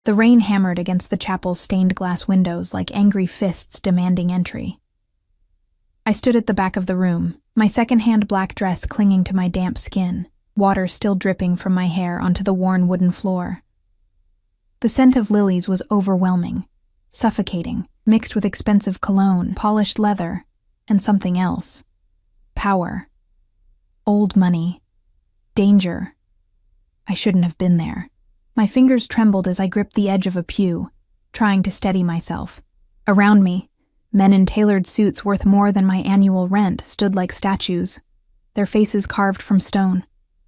The rain hammered against the chapel's stained glass windows like angry fists demanding entry. I stood at the back of the room, my second-hand black dress clinging to my damp skin, water still dripping from my hair onto the worn wooden floor. The scent of lilies was overwhelming, suffocating, mixed with expensive cologne, polished leather, and something else. Power. Old money. Danger. I shouldn't have been there. My fingers trembled as I gripped the edge of a pew, trying to steady myself. Around me, men in tailored suits worth more than my annual rent stood like statues, their faces carved from stone.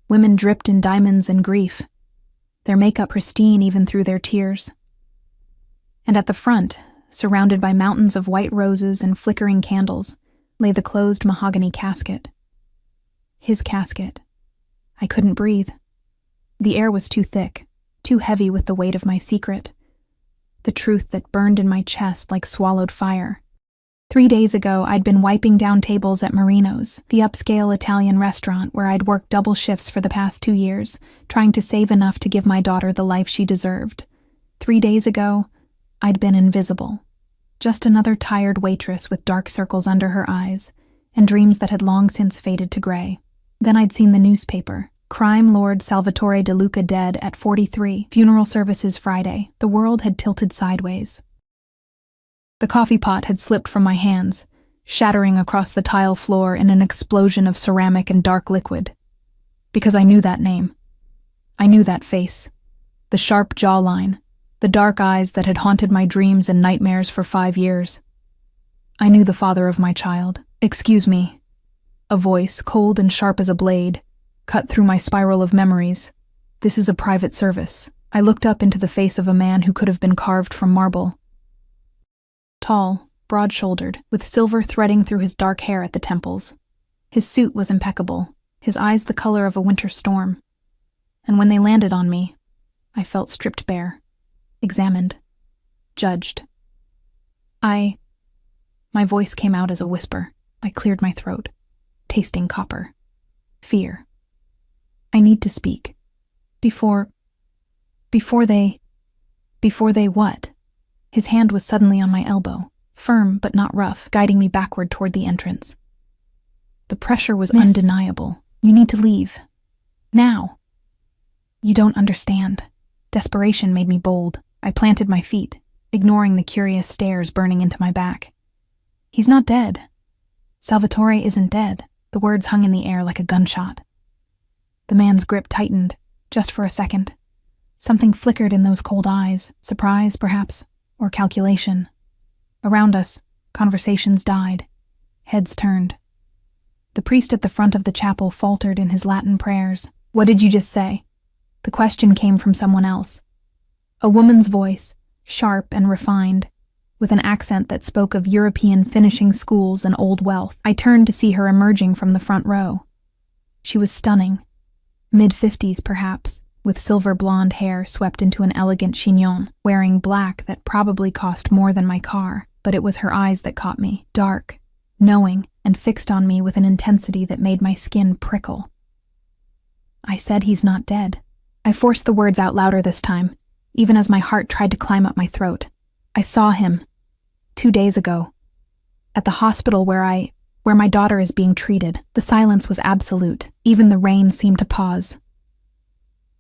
Women dripped in diamonds and grief, their makeup pristine even through their tears. And at the front, surrounded by mountains of white roses and flickering candles, lay the closed mahogany casket. His casket. I couldn't breathe. The air was too thick, too heavy with the weight of my secret, the truth that burned in my chest like swallowed fire. 3 days ago, I'd been wiping down tables at Marino's, the upscale Italian restaurant where I'd worked double shifts for the past 2 years, trying to save enough to give my daughter the life she deserved. 3 days ago, I'd been invisible. Just another tired waitress with dark circles under her eyes, and dreams that had long since faded to gray. Then I'd seen the newspaper. Crime Lord Salvatore De Luca dead at 43. Funeral services Friday. The world had tilted sideways. The coffee pot had slipped from my hands, shattering across the tile floor in an explosion of ceramic and dark liquid. Because I knew that name. I knew that face. The sharp jawline. The dark eyes that had haunted my dreams and nightmares for 5 years. I knew the father of my child. "Excuse me." A voice, cold and sharp as a blade, cut through my spiral of memories. "This is a private service." I looked up into the face of a man who could have been carved from marble. Tall, broad-shouldered, with silver threading through his dark hair at the temples. His suit was impeccable, his eyes the color of a winter storm. And when they landed on me, I felt stripped bare, examined, judged. My voice came out as a whisper. I cleared my throat, tasting copper. Fear. I need to speak. Before they what? His hand was suddenly on my elbow, firm but not rough, guiding me backward toward the entrance. The pressure was undeniable. "You need to leave. Now." "You don't understand." Desperation made me bold. I planted my feet, ignoring the curious stares burning into my back. "He's not dead. Salvatore isn't dead." The words hung in the air like a gunshot. The man's grip tightened, just for a second. Something flickered in those cold eyes, surprise, perhaps, or calculation. Around us, conversations died. Heads turned. The priest at the front of the chapel faltered in his Latin prayers. "What did you just say?" The question came from someone else. A woman's voice, sharp and refined, with an accent that spoke of European finishing schools and old wealth. I turned to see her emerging from the front row. She was stunning. Mid-50s, perhaps, with silver blonde hair swept into an elegant chignon, wearing black that probably cost more than my car, but it was her eyes that caught me, dark, knowing, and fixed on me with an intensity that made my skin prickle. "I said he's not dead." I forced the words out louder this time, even as my heart tried to climb up my throat. "I saw him 2 days ago, at the hospital where my daughter is being treated." The silence was absolute. Even the rain seemed to pause.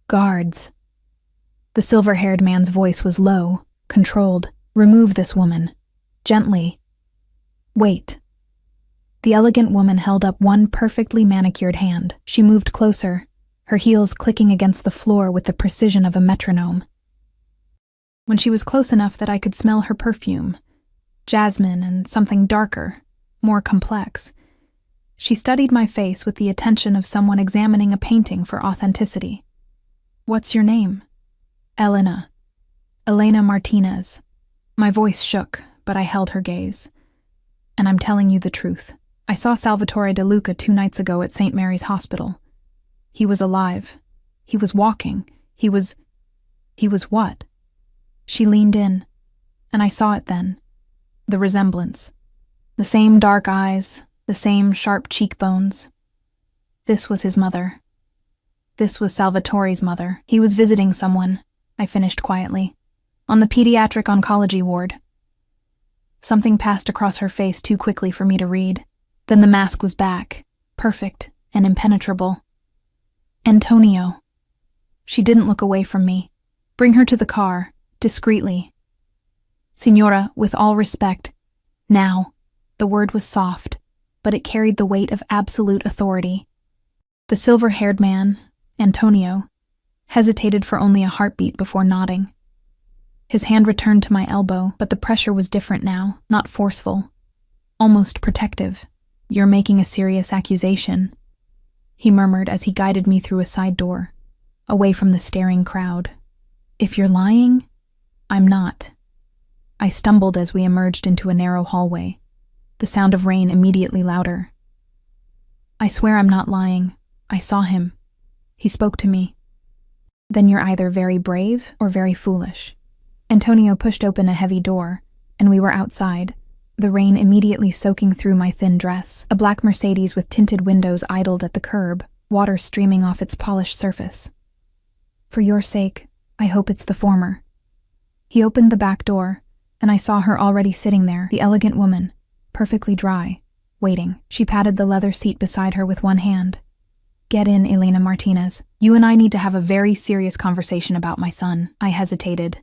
"Guards." The silver-haired man's voice was low, controlled. "Remove this woman. Gently. Wait." The elegant woman held up one perfectly manicured hand. She moved closer, her heels clicking against the floor with the precision of a metronome. When she was close enough that I could smell her perfume, jasmine and something darker, more complex, she studied my face with the attention of someone examining a painting for authenticity. "What's your name?" "Elena. Elena Martinez." My voice shook, but I held her gaze. "And I'm telling you the truth. I saw Salvatore De Luca 2 nights ago at St. Mary's Hospital. He was alive. He was walking. He was what?" She leaned in, and I saw it then. The resemblance. The same dark eyes, the same sharp cheekbones. This was his mother. This was Salvatore's mother. "He was visiting someone," I finished quietly. On the pediatric oncology ward. Something passed across her face too quickly for me to read. Then the mask was back, perfect and impenetrable. Antonio. She didn't look away from me. Bring her to the car, discreetly. Signora, with all respect. Now. The word was soft, but it carried the weight of absolute authority. The silver-haired man, Antonio, hesitated for only a heartbeat before nodding. His hand returned to my elbow, but the pressure was different now, not forceful. Almost protective. You're making a serious accusation, he murmured as he guided me through a side door, away from the staring crowd. If you're lying, I'm not. I stumbled as we emerged into a narrow hallway, the sound of rain immediately louder. I swear I'm not lying. I saw him. He spoke to me. Then you're either very brave or very foolish. Antonio pushed open a heavy door, and we were outside, the rain immediately soaking through my thin dress. A black Mercedes with tinted windows idled at the curb, water streaming off its polished surface. For your sake, I hope it's the former. He opened the back door, and I saw her already sitting there, the elegant woman, perfectly dry, waiting. She patted the leather seat beside her with one hand. Get in, Elena Martinez. You and I need to have a very serious conversation about my son. I hesitated.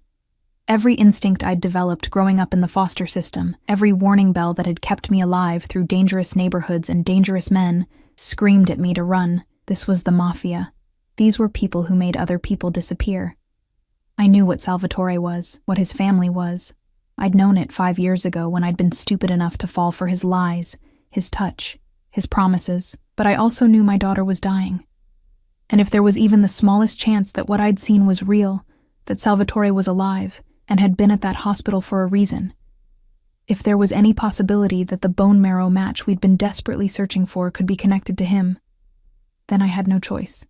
Every instinct I'd developed growing up in the foster system, every warning bell that had kept me alive through dangerous neighborhoods and dangerous men, screamed at me to run. This was the Mafia. These were people who made other people disappear. I knew what Salvatore was, what his family was. I'd known it 5 years ago when I'd been stupid enough to fall for his lies, his touch, his promises, but I also knew my daughter was dying. And if there was even the smallest chance that what I'd seen was real, that Salvatore was alive, and had been at that hospital for a reason, if there was any possibility that the bone marrow match we'd been desperately searching for could be connected to him, then I had no choice.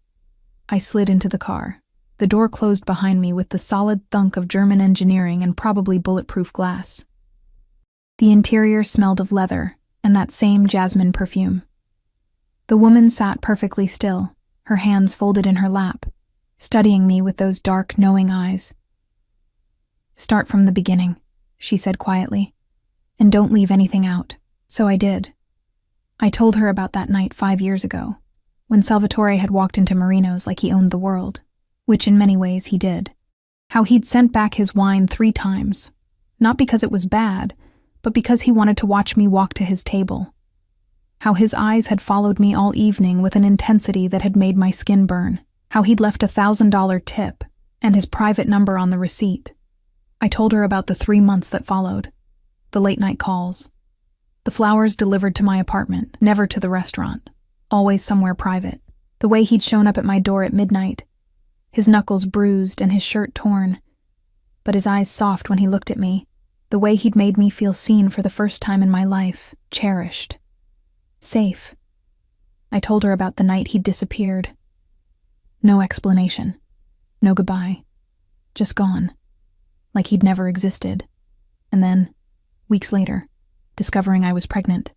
I slid into the car. The door closed behind me with the solid thunk of German engineering and probably bulletproof glass. The interior smelled of leather and that same jasmine perfume. The woman sat perfectly still, her hands folded in her lap, studying me with those dark, knowing eyes. Start from the beginning, she said quietly, and don't leave anything out. So I did. I told her about that night 5 years ago, when Salvatore had walked into Marino's like he owned the world, which in many ways he did. How he'd sent back his wine 3 times, not because it was bad, but because he wanted to watch me walk to his table. How his eyes had followed me all evening with an intensity that had made my skin burn. How he'd left $1,000 tip and his private number on the receipt. I told her about the 3 months that followed, the late-night calls, the flowers delivered to my apartment, never to the restaurant, always somewhere private, the way he'd shown up at my door at midnight, his knuckles bruised and his shirt torn, but his eyes soft when he looked at me, the way he'd made me feel seen for the first time in my life, cherished, safe. I told her about the night he'd disappeared. No explanation, no goodbye, just gone. Like he'd never existed. And then, weeks later, discovering I was pregnant.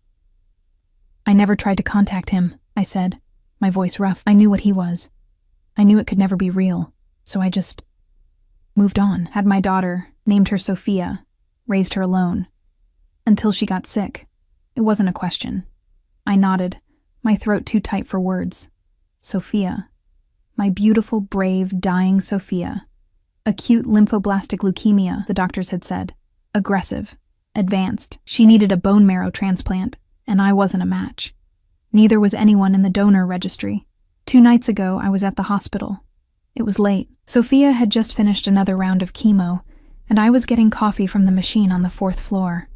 I never tried to contact him, I said, my voice rough. I knew what he was. I knew it could never be real, so I just moved on, had my daughter, named her Sophia, raised her alone. Until she got sick. It wasn't a question. I nodded, my throat too tight for words. Sophia. My beautiful, brave, dying Sophia. Acute lymphoblastic leukemia, the doctors had said. Aggressive. Advanced. She needed a bone marrow transplant, and I wasn't a match. Neither was anyone in the donor registry. 2 nights ago, I was at the hospital. It was late. Sophia had just finished another round of chemo, and I was getting coffee from the machine on the 4th floor.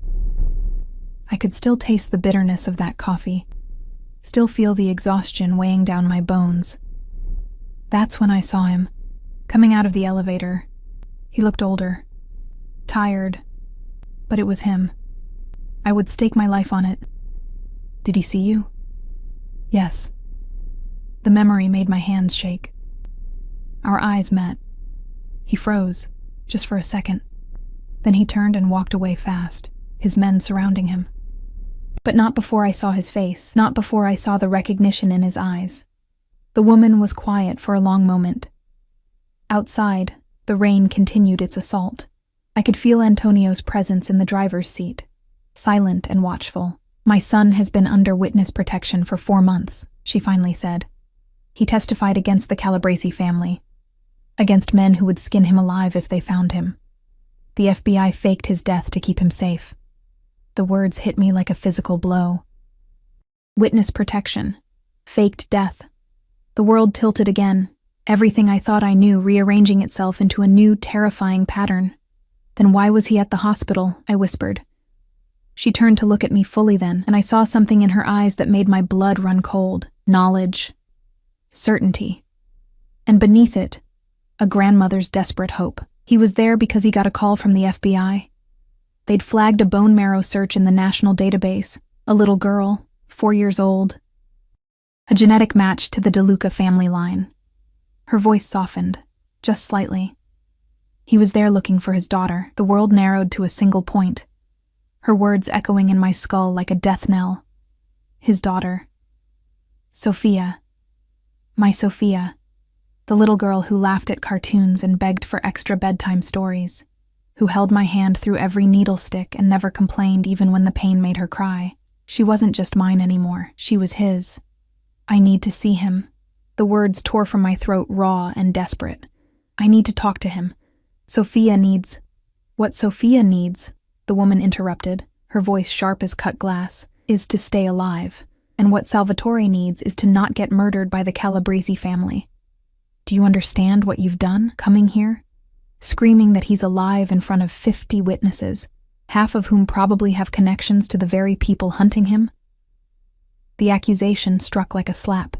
I could still taste the bitterness of that coffee, still feel the exhaustion weighing down my bones. That's when I saw him, coming out of the elevator. He looked older, tired, but it was him. I would stake my life on it. Did he see you? Yes. The memory made my hands shake. Our eyes met. He froze, just for a second. Then he turned and walked away fast, his men surrounding him. But not before I saw his face, not before I saw the recognition in his eyes. The woman was quiet for a long moment. Outside, the rain continued its assault. I could feel Antonio's presence in the driver's seat, silent and watchful. "My son has been under witness protection for 4 months," she finally said. "He testified against the Calabresi family, against men who would skin him alive if they found him. The FBI faked his death to keep him safe." The words hit me like a physical blow. Witness protection. Faked death. The world tilted again, everything I thought I knew rearranging itself into a new, terrifying pattern. "Then why was he at the hospital?" I whispered. She turned to look at me fully then, and I saw something in her eyes that made my blood run cold. Knowledge. Certainty. And beneath it, a grandmother's desperate hope. He was there because he got a call from the FBI. They'd flagged a bone marrow search in the national database. A little girl, 4 years old. A genetic match to the DeLuca family line. Her voice softened, just slightly. He was there looking for his daughter. The world narrowed to a single point. Her words echoing in my skull like a death knell. His daughter. Sophia. My Sophia. The little girl who laughed at cartoons and begged for extra bedtime stories. Who held my hand through every needle stick and never complained even when the pain made her cry. She wasn't just mine anymore. She was his. "I need to see him." The words tore from my throat raw and desperate. "I need to talk to him. Sophia needs—" "What Sophia needs," the woman interrupted, her voice sharp as cut glass, "is to stay alive. And what Salvatore needs is to not get murdered by the Calabresi family. Do you understand what you've done, coming here? Screaming that he's alive in front of 50 witnesses, half of whom probably have connections to the very people hunting him?" The accusation struck like a slap.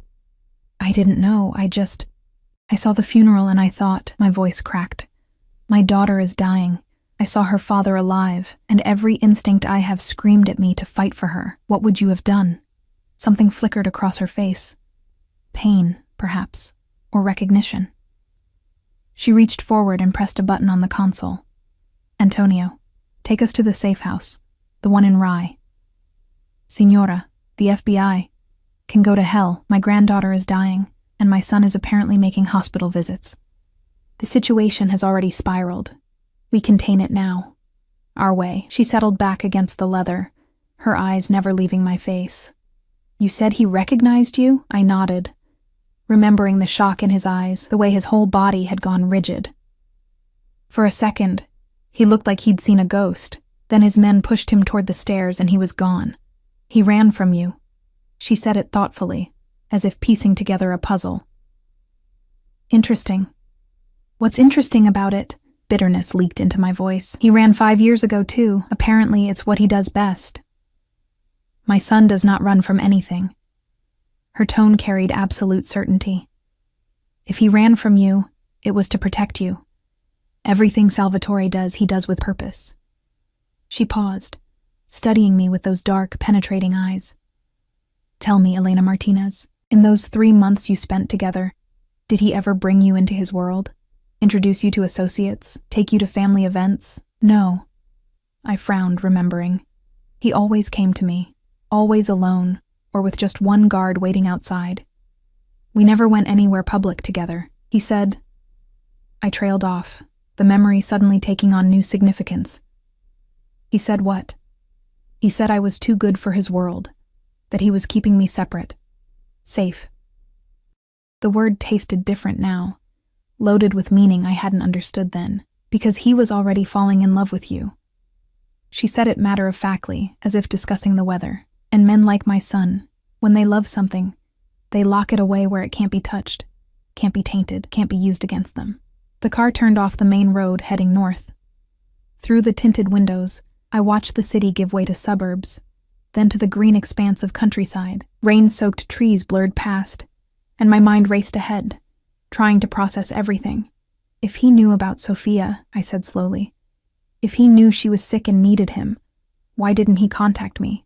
"I didn't know, I saw the funeral and I thought," my voice cracked. "My daughter is dying. I saw her father alive, and every instinct I have screamed at me to fight for her. What would you have done?" Something flickered across her face. Pain, perhaps, or recognition. She reached forward and pressed a button on the console. "Antonio, take us to the safe house, the one in Rye." "Signora, the FBI can go to hell. My granddaughter is dying, and my son is apparently making hospital visits. The situation has already spiraled. We contain it now. Our way." She settled back against the leather, her eyes never leaving my face. "You said he recognized you?" I nodded, remembering the shock in his eyes, the way his whole body had gone rigid. For a second, he looked like he'd seen a ghost. Then his men pushed him toward the stairs and he was gone. "He ran from you." She said it thoughtfully, as if piecing together a puzzle. "Interesting." "What's interesting about it?" Bitterness leaked into my voice. "He ran 5 years ago too. Apparently it's what he does best." "My son does not run from anything." Her tone carried absolute certainty. "If he ran from you, it was to protect you. Everything Salvatore does, he does with purpose." She paused, studying me with those dark, penetrating eyes. "Tell me, Elena Martinez, in those 3 months you spent together, did he ever bring you into his world? Introduce you to associates? Take you to family events?" "No." I frowned, remembering. He always came to me, always alone, or with just one guard waiting outside. "We never went anywhere public together," he said. I trailed off, the memory suddenly taking on new significance. "He said what?" "He said I was too good for his world, that he was keeping me separate, safe." The word tasted different now, loaded with meaning I hadn't understood then, because he was already falling in love with you. She said it matter-of-factly, as if discussing the weather. "And men like my son, when they love something, they lock it away where it can't be touched, can't be tainted, can't be used against them." The car turned off the main road, heading north. Through the tinted windows, I watched the city give way to suburbs, then to the green expanse of countryside. Rain-soaked trees blurred past, and my mind raced ahead, trying to process everything. "If he knew about Sophia," I said slowly, "if he knew she was sick and needed him, why didn't he contact me?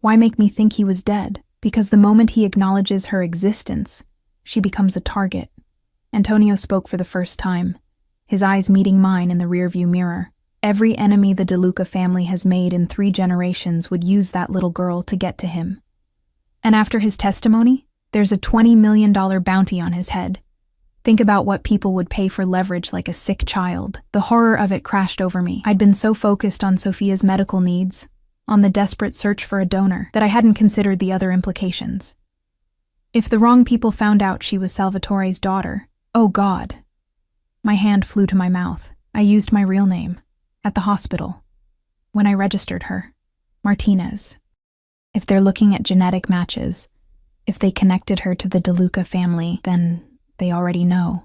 Why make me think he was dead?" Because the moment he acknowledges her existence, she becomes a target. Antonio spoke for the first time, his eyes meeting mine in the rearview mirror. Every enemy the DeLuca family has made in 3 generations would use that little girl to get to him. And after his testimony, there's a $20 million bounty on his head. Think about what people would pay for leverage like a sick child. The horror of it crashed over me. I'd been so focused on Sophia's medical needs, on the desperate search for a donor, that I hadn't considered the other implications. If the wrong people found out she was Salvatore's daughter, oh God. My hand flew to my mouth. I used my real name. At the hospital. When I registered her. Martinez. If they're looking at genetic matches, if they connected her to the DeLuca family, then they already know.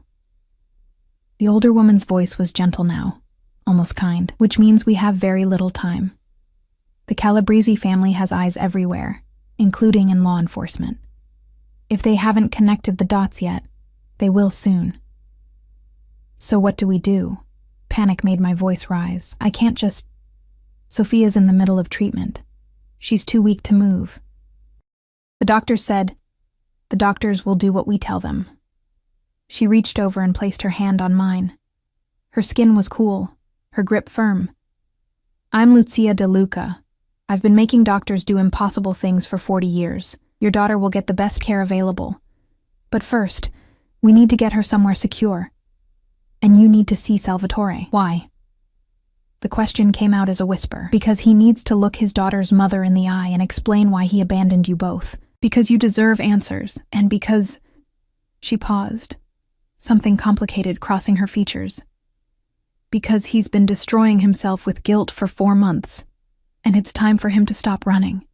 The older woman's voice was gentle now, almost kind, which means we have very little time. The Calabrese family has eyes everywhere, including in law enforcement. If they haven't connected the dots yet, they will soon. So what do we do? Panic made my voice rise. I can't just... Sophia's in the middle of treatment. She's too weak to move. The doctors said, the doctors will do what we tell them. She reached over and placed her hand on mine. Her skin was cool, her grip firm. I'm Lucia DeLuca. I've been making doctors do impossible things for 40 years. Your daughter will get the best care available. But first, we need to get her somewhere secure. And you need to see Salvatore. Why? The question came out as a whisper. Because he needs to look his daughter's mother in the eye and explain why he abandoned you both. Because you deserve answers. And because... She paused. Something complicated crossing her features. Because he's been destroying himself with guilt for 4 months. And it's time for him to stop running.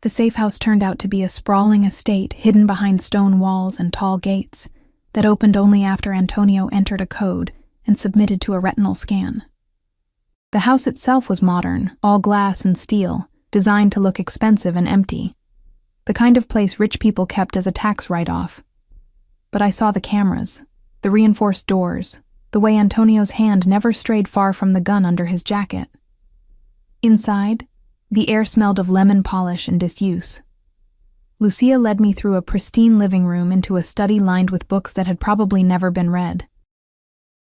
The safe house turned out to be a sprawling estate hidden behind stone walls and tall gates that opened only after Antonio entered a code and submitted to a retinal scan. The house itself was modern, all glass and steel, designed to look expensive and empty. The kind of place rich people kept as a tax write-off. But I saw the cameras, the reinforced doors, the way Antonio's hand never strayed far from the gun under his jacket. Inside, the air smelled of lemon polish and disuse. Lucia led me through a pristine living room into a study lined with books that had probably never been read.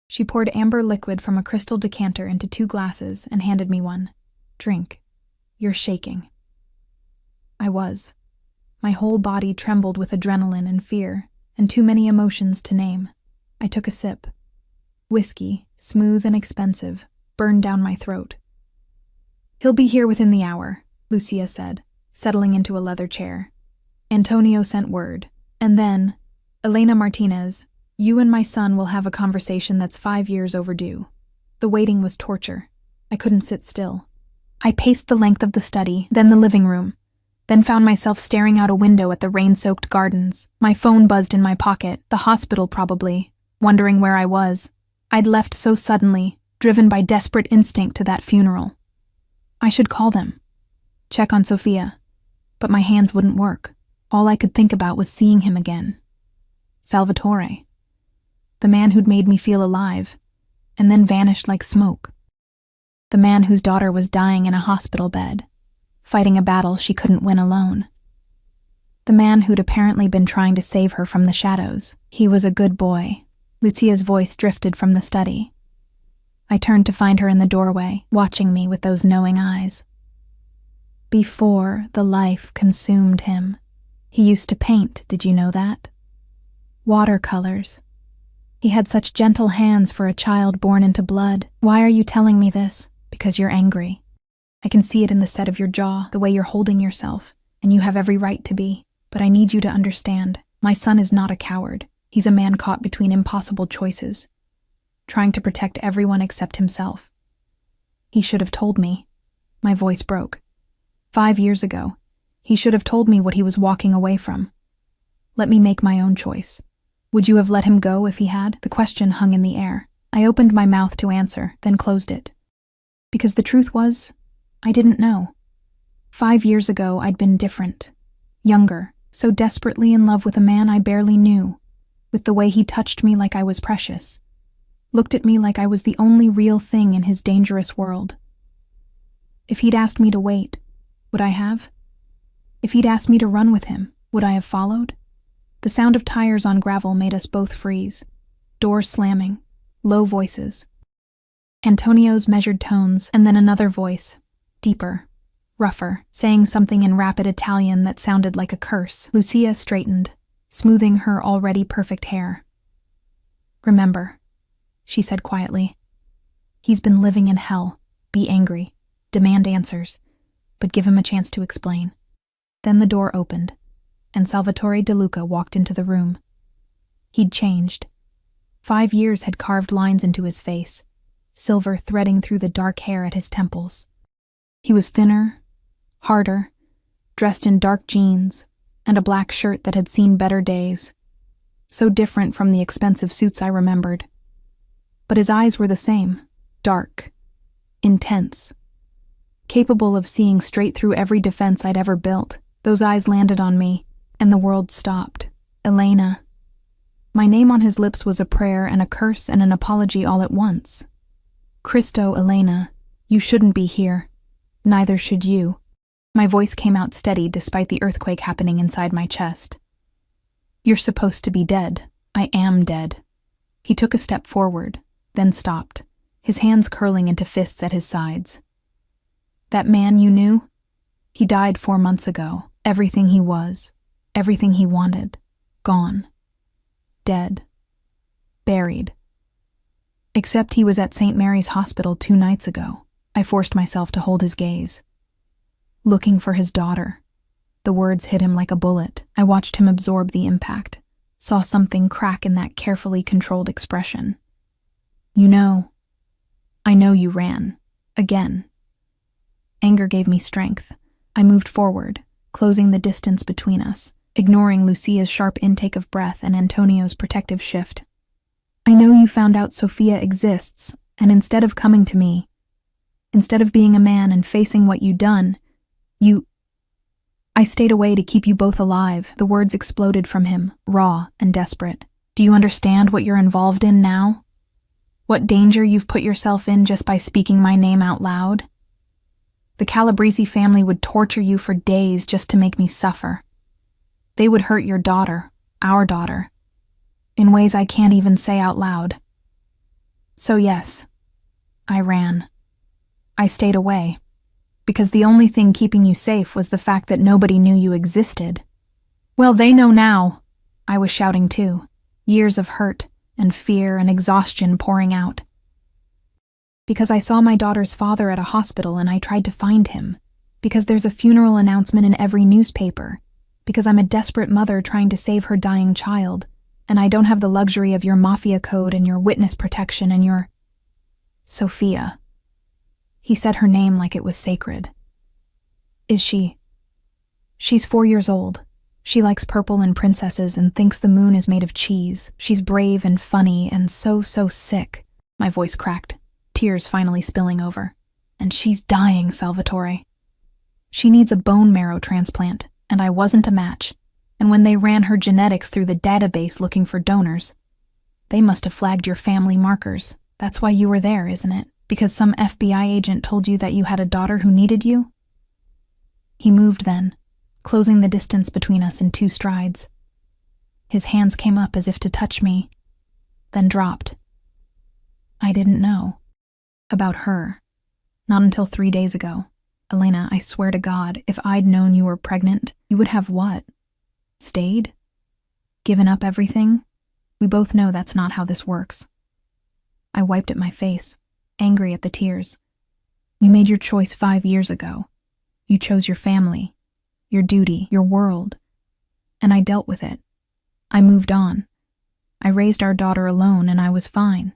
She poured amber liquid from a crystal decanter into 2 glasses and handed me one. Drink. You're shaking. I was. My whole body trembled with adrenaline and fear, and too many emotions to name. I took a sip. Whiskey, smooth and expensive, burned down my throat. He'll be here within the hour, Lucia said, settling into a leather chair. Antonio sent word. And then, Elena Martinez, you and my son will have a conversation that's 5 years overdue. The waiting was torture. I couldn't sit still. I paced the length of the study, then the living room, then found myself staring out a window at the rain-soaked gardens. My phone buzzed in my pocket, the hospital probably, wondering where I was. I'd left so suddenly, driven by desperate instinct to that funeral. I should call them. Check on Sophia. But my hands wouldn't work. All I could think about was seeing him again. Salvatore. The man who'd made me feel alive, and then vanished like smoke. The man whose daughter was dying in a hospital bed, fighting a battle she couldn't win alone. The man who'd apparently been trying to save her from the shadows. He was a good boy. Lucia's voice drifted from the study. I turned to find her in the doorway, watching me with those knowing eyes. Before the life consumed him. He used to paint, did you know that? Watercolors. He had such gentle hands for a child born into blood. Why are you telling me this? Because you're angry. I can see it in the set of your jaw, the way you're holding yourself, and you have every right to be. But I need you to understand, my son is not a coward. He's a man caught between impossible choices, trying to protect everyone except himself. He should have told me. My voice broke. 5 years ago, he should have told me what he was walking away from. Let me make my own choice. Would you have let him go if he had? The question hung in the air. I opened my mouth to answer, then closed it. Because the truth was, I didn't know. 5 years ago, I'd been different. Younger, so desperately in love with a man I barely knew, with the way he touched me like I was precious, looked at me like I was the only real thing in his dangerous world. If he'd asked me to wait, would I have? If he'd asked me to run with him, would I have followed? The sound of tires on gravel made us both freeze. Doors slamming, low voices. Antonio's measured tones, and then another voice, deeper, rougher, saying something in rapid Italian that sounded like a curse. Lucia straightened, smoothing her already perfect hair. Remember, she said quietly. He's been living in hell. Be angry. Demand answers. But give him a chance to explain. Then the door opened, and Salvatore De Luca walked into the room. He'd changed. 5 years had carved lines into his face, silver threading through the dark hair at his temples. He was thinner, harder, dressed in dark jeans and a black shirt that had seen better days, so different from the expensive suits I remembered. But his eyes were the same, dark, intense, capable of seeing straight through every defense I'd ever built. Those eyes landed on me, and the world stopped. Elena. My name on his lips was a prayer and a curse and an apology all at once. Cristo, Elena, you shouldn't be here. Neither should you. My voice came out steady despite the earthquake happening inside my chest. You're supposed to be dead. I am dead. He took a step forward, then stopped, his hands curling into fists at his sides. That man you knew? He died 4 months ago. Everything he was, everything he wanted, gone. Dead. Buried. Except he was at St. Mary's Hospital 2 nights ago. I forced myself to hold his gaze. Looking for his daughter. The words hit him like a bullet. I watched him absorb the impact, saw something crack in that carefully controlled expression. You know, I know you ran. Again. Anger gave me strength. I moved forward, closing the distance between us, ignoring Lucia's sharp intake of breath and Antonio's protective shift. I know you found out Sophia exists, and instead of coming to me, instead of being a man and facing what you'd done, I stayed away to keep you both alive. The words exploded from him, raw and desperate. Do you understand what you're involved in now? What danger you've put yourself in just by speaking my name out loud? The Calabrese family would torture you for days just to make me suffer. They would hurt your daughter, our daughter, in ways I can't even say out loud. So yes, I ran. I stayed away, because the only thing keeping you safe was the fact that nobody knew you existed. Well, they know now. I was shouting too, years of hurt and fear and exhaustion pouring out. Because I saw my daughter's father at a hospital and I tried to find him. Because there's a funeral announcement in every newspaper. Because I'm a desperate mother trying to save her dying child, and I don't have the luxury of your Mafia code and your witness protection and your... Sophia. He said her name like it was sacred. Is she? She's 4 years old. She likes purple and princesses and thinks the moon is made of cheese. She's brave and funny and so sick. My voice cracked, tears finally spilling over. And she's dying, Salvatore. She needs a bone marrow transplant, and I wasn't a match. And when they ran her genetics through the database looking for donors, they must have flagged your family markers. That's why you were there, isn't it? Because some FBI agent told you that you had a daughter who needed you? He moved then, closing the distance between us in 2 strides. His hands came up as if to touch me, then dropped. I didn't know. About her. Not until 3 days ago. Elena, I swear to God, if I'd known you were pregnant, you would have what? Stayed? Given up everything? We both know that's not how this works. I wiped at my face, angry at the tears. You made your choice 5 years ago. You chose your family, your duty, your world. And I dealt with it. I moved on. I raised our daughter alone and I was fine.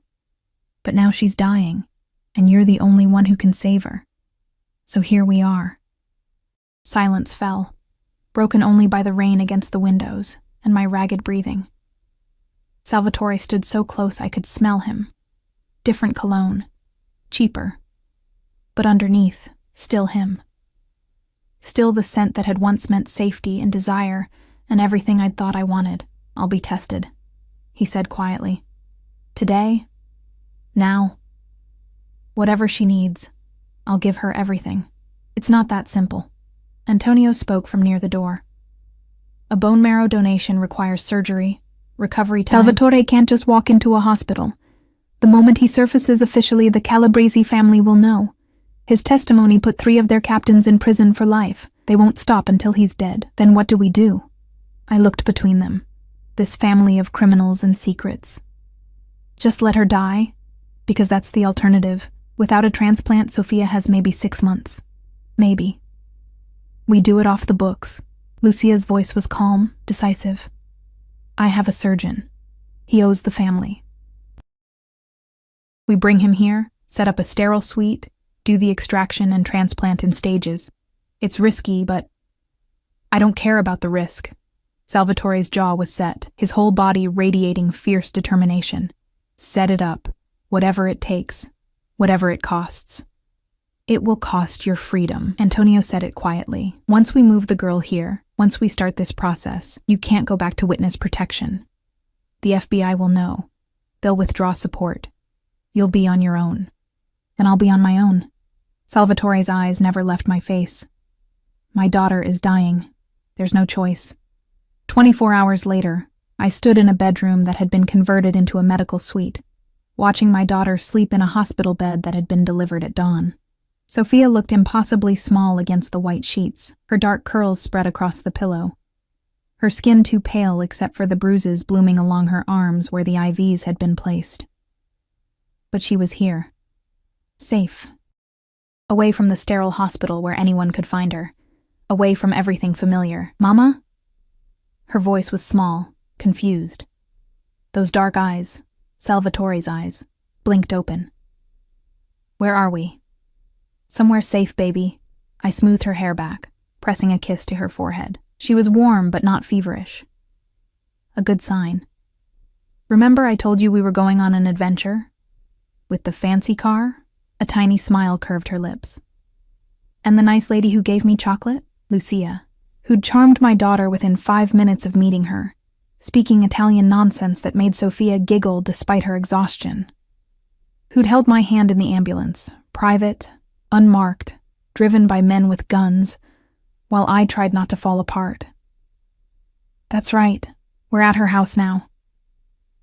But now she's dying, and you're the only one who can save her. So here we are. Silence fell, broken only by the rain against the windows and my ragged breathing. Salvatore stood so close I could smell him. Different cologne. Cheaper. But underneath, still him. Still the scent that had once meant safety and desire and everything I'd thought I wanted. I'll be tested, he said quietly. Today, now, whatever she needs, I'll give her everything. It's not that simple. Antonio spoke from near the door. A bone marrow donation requires surgery, recovery time. Salvatore can't just walk into a hospital. The moment he surfaces officially, the Calabrese family will know. His testimony put 3 of their captains in prison for life. They won't stop until he's dead. Then what do we do? I looked between them. This family of criminals and secrets. Just let her die? Because that's the alternative. Without a transplant, Sophia has maybe 6 months. Maybe. We do it off the books. Lucia's voice was calm, decisive. I have a surgeon. He owes the family. We bring him here, set up a sterile suite, do the extraction and transplant in stages. It's risky, but I don't care about the risk. Salvatore's jaw was set, his whole body radiating fierce determination. Set it up, whatever it takes, whatever it costs. It will cost your freedom, Antonio said it quietly. Once we move the girl here, once we start this process, you can't go back to witness protection. The FBI will know. They'll withdraw support. You'll be on your own. And I'll be on my own. Salvatore's eyes never left my face. My daughter is dying. There's no choice. 24 hours later, I stood in a bedroom that had been converted into a medical suite, watching my daughter sleep in a hospital bed that had been delivered at dawn. Sophia looked impossibly small against the white sheets, her dark curls spread across the pillow. Her skin too pale except for the bruises blooming along her arms where the IVs had been placed. But she was here. Safe. Away from the sterile hospital where anyone could find her. Away from everything familiar. Mama? Her voice was small, confused. Those dark eyes, Salvatore's eyes, blinked open. Where are we? Somewhere safe, baby. I smoothed her hair back, pressing a kiss to her forehead. She was warm but not feverish. A good sign. Remember I told you we were going on an adventure? With the fancy car? A tiny smile curved her lips. And the nice lady who gave me chocolate? Lucia, who'd charmed my daughter within 5 minutes of meeting her, speaking Italian nonsense that made Sophia giggle despite her exhaustion. Who'd held my hand in the ambulance, private, unmarked, driven by men with guns, while I tried not to fall apart. That's right, we're at her house now.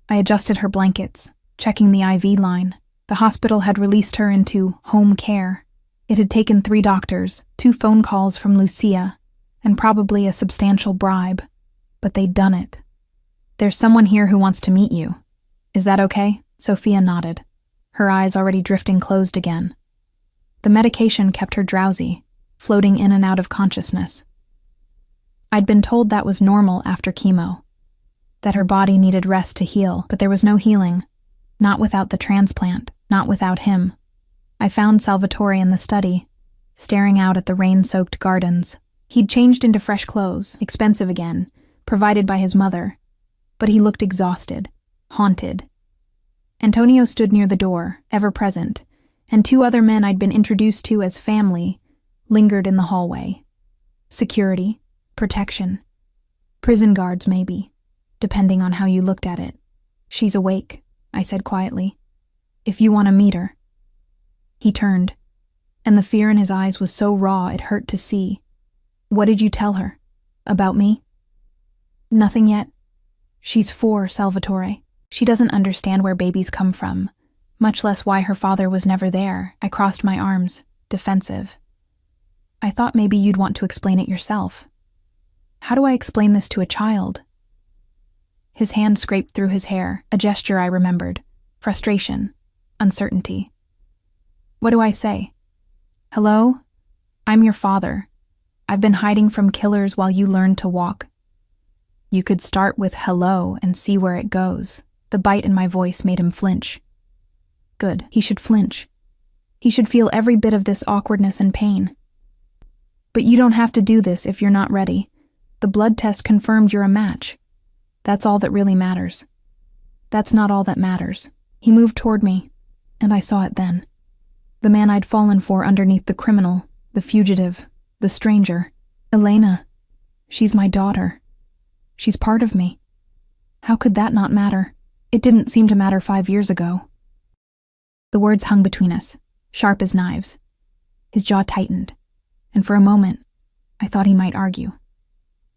I adjusted her blankets, checking the IV line. The hospital had released her into home care. It had taken 3 doctors, 2 phone calls from Lucia, and probably a substantial bribe. But they'd done it. There's someone here who wants to meet you. Is that okay? Sophia nodded, her eyes already drifting closed again. The medication kept her drowsy, floating in and out of consciousness. I'd been told that was normal after chemo, that her body needed rest to heal, but there was no healing, not without the transplant, not without him. I found Salvatore in the study, staring out at the rain-soaked gardens. He'd changed into fresh clothes, expensive again, provided by his mother, but he looked exhausted, haunted. Antonio stood near the door, ever present, and 2 other men I'd been introduced to as family lingered in the hallway. Security, protection, prison guards maybe, depending on how you looked at it. She's awake, I said quietly. If you want to meet her. He turned, and the fear in his eyes was so raw it hurt to see. What did you tell her? About me? Nothing yet. She's 4, Salvatore. She doesn't understand where babies come from, much less why her father was never there. I crossed my arms, defensive. I thought maybe you'd want to explain it yourself. How do I explain this to a child? His hand scraped through his hair, a gesture I remembered. Frustration, uncertainty. What do I say? Hello? I'm your father. I've been hiding from killers while you learned to walk. You could start with hello and see where it goes. The bite in my voice made him flinch. Good, he should flinch. He should feel every bit of this awkwardness and pain. But you don't have to do this if you're not ready. The blood test confirmed you're a match. That's all that really matters. That's not all that matters. He moved toward me, and I saw it then. The man I'd fallen for underneath the criminal, the fugitive, the stranger. Elena. She's my daughter. She's part of me. How could that not matter? It didn't seem to matter 5 years ago. The words hung between us, sharp as knives. His jaw tightened, and for a moment, I thought he might argue,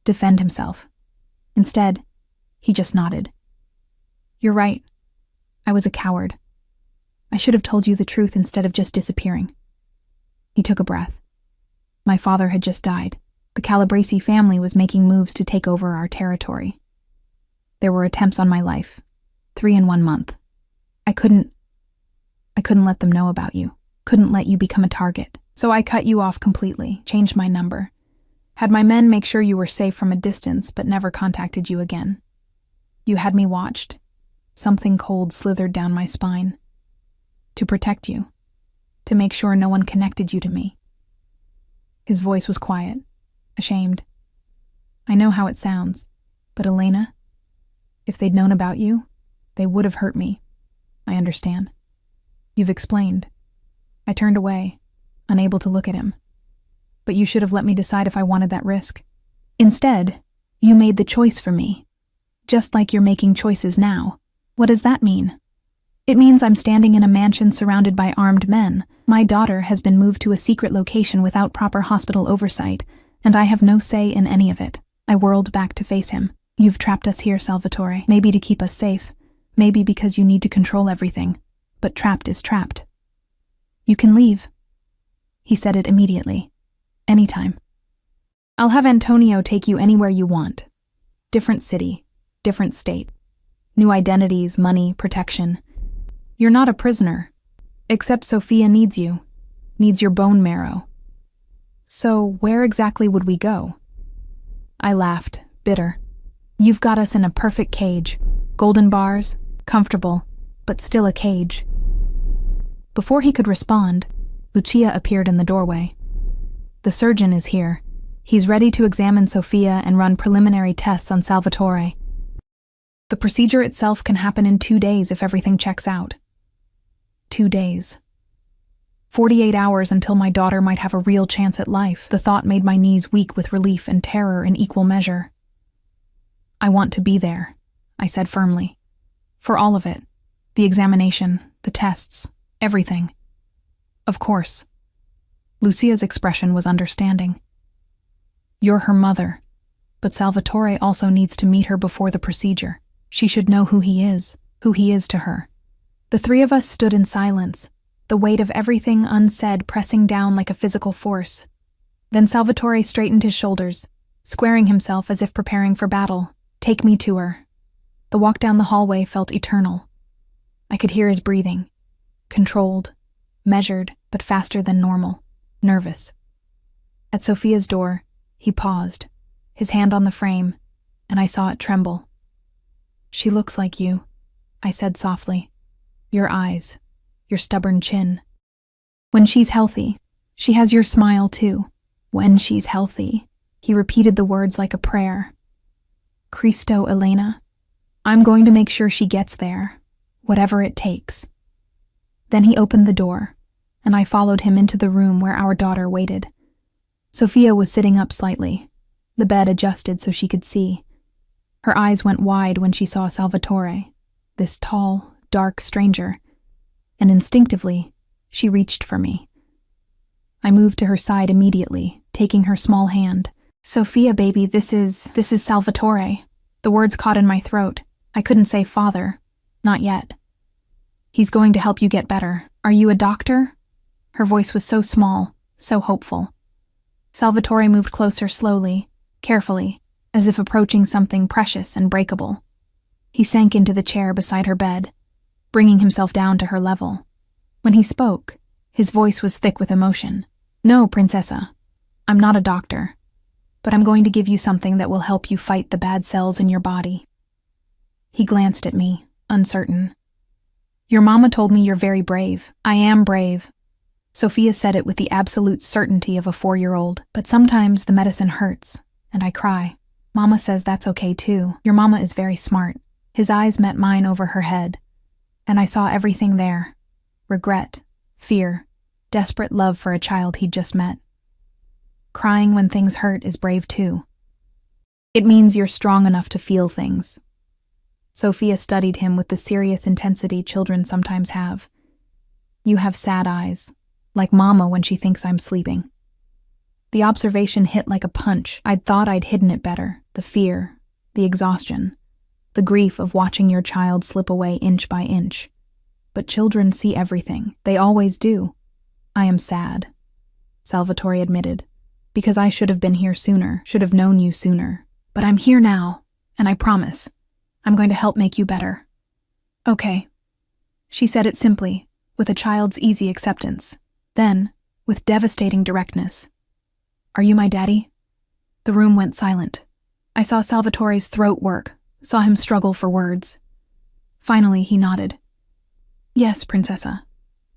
defend himself. Instead, he just nodded. You're right. I was a coward. I should have told you the truth instead of just disappearing. He took a breath. My father had just died. The Calabresi family was making moves to take over our territory. There were attempts on my life, 3 in 1 month. I couldn't let them know about you. Couldn't let you become a target. So I cut you off completely, changed my number. Had my men make sure you were safe from a distance, but never contacted you again. You had me watched. Something cold slithered down my spine. To protect you. To make sure no one connected you to me. His voice was quiet, ashamed. I know how it sounds, but Elena, if they'd known about you, they would have hurt me. I understand. You've explained. I turned away, unable to look at him. But you should have let me decide if I wanted that risk. Instead, you made the choice for me. Just like you're making choices now. What does that mean? It means I'm standing in a mansion surrounded by armed men. My daughter has been moved to a secret location without proper hospital oversight, and I have no say in any of it. I whirled back to face him. You've trapped us here, Salvatore. Maybe to keep us safe. Maybe because you need to control everything. But trapped is trapped. You can leave. He said it immediately. Anytime. I'll have Antonio take you anywhere you want. Different city, different state. New identities, money, protection. You're not a prisoner. Except Sophia needs you. Needs your bone marrow. So where exactly would we go? I laughed, bitter. You've got us in a perfect cage. Golden bars, comfortable, but still a cage. Before he could respond, Lucia appeared in the doorway. The surgeon is here. He's ready to examine Sophia and run preliminary tests on Salvatore. The procedure itself can happen in 2 days if everything checks out. 2 days. 48 hours until my daughter might have a real chance at life. The thought made my knees weak with relief and terror in equal measure. I want to be there, I said firmly. For all of it. The examination, the tests, everything. Of course. Lucia's expression was understanding. You're her mother, but Salvatore also needs to meet her before the procedure. She should know who he is to her. The three of us stood in silence, the weight of everything unsaid pressing down like a physical force. Then Salvatore straightened his shoulders, squaring himself as if preparing for battle. Take me to her. The walk down the hallway felt eternal. I could hear his breathing. Controlled, measured, but faster than normal, nervous. At Sophia's door, he paused, his hand on the frame, and I saw it tremble. She looks like you, I said softly. Your eyes, your stubborn chin. When she's healthy, she has your smile too. When she's healthy, he repeated the words like a prayer. Cristo, Elena, I'm going to make sure she gets there, whatever it takes. Then he opened the door, and I followed him into the room where our daughter waited. Sophia was sitting up slightly, the bed adjusted so she could see. Her eyes went wide when she saw Salvatore, this tall, dark stranger, and instinctively, she reached for me. I moved to her side immediately, taking her small hand. Sophia, baby, this is Salvatore. The words caught in my throat. I couldn't say father. Not yet. He's going to help you get better. Are you a doctor? Her voice was so small, so hopeful. Salvatore moved closer slowly, carefully, as if approaching something precious and breakable. He sank into the chair beside her bed, bringing himself down to her level. When he spoke, his voice was thick with emotion. No, Princessa, I'm not a doctor, but I'm going to give you something that will help you fight the bad cells in your body. He glanced at me, uncertain. Your mama told me you're very brave. I am brave. Sophia said it with the absolute certainty of a 4-year-old, but sometimes the medicine hurts, and I cry. Mama says that's okay too. Your mama is very smart. His eyes met mine over her head, and I saw everything there. Regret, fear, desperate love for a child he'd just met. Crying when things hurt is brave too. It means you're strong enough to feel things. Sophia studied him with the serious intensity children sometimes have. You have sad eyes, like Mama when she thinks I'm sleeping. The observation hit like a punch. I'd thought I'd hidden it better. The fear, the exhaustion, the grief of watching your child slip away inch by inch. But children see everything. They always do. I am sad, Salvatore admitted, because I should have been here sooner, should have known you sooner. But I'm here now, and I promise, I'm going to help make you better. Okay. She said it simply, with a child's easy acceptance. Then, with devastating directness, "Are you my daddy?" The room went silent. I saw Salvatore's throat work, saw him struggle for words. Finally, he nodded. "Yes, Princessa.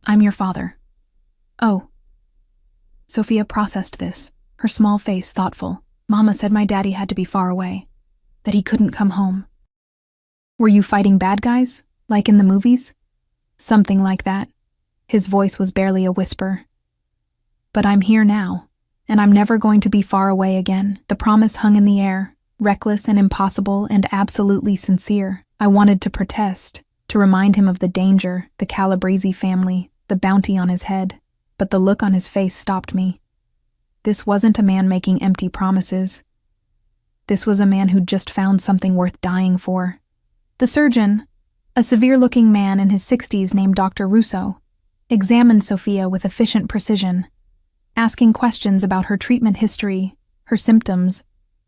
I'm your father." "Oh." Sophia processed this, her small face thoughtful. "Mama said my daddy had to be far away, that he couldn't come home." "Were you fighting bad guys, like in the movies?" "Something like that." His voice was barely a whisper. "But I'm here now, and I'm never going to be far away again." The promise hung in the air, reckless and impossible and absolutely sincere. I wanted to protest, to remind him of the danger, the Calabrese family, the bounty on his head, but the look on his face stopped me. This wasn't a man making empty promises. This was a man who'd just found something worth dying for. The surgeon, a severe-looking man in his 60s named Dr. Russo, examined Sophia with efficient precision, asking questions about her treatment history, her symptoms,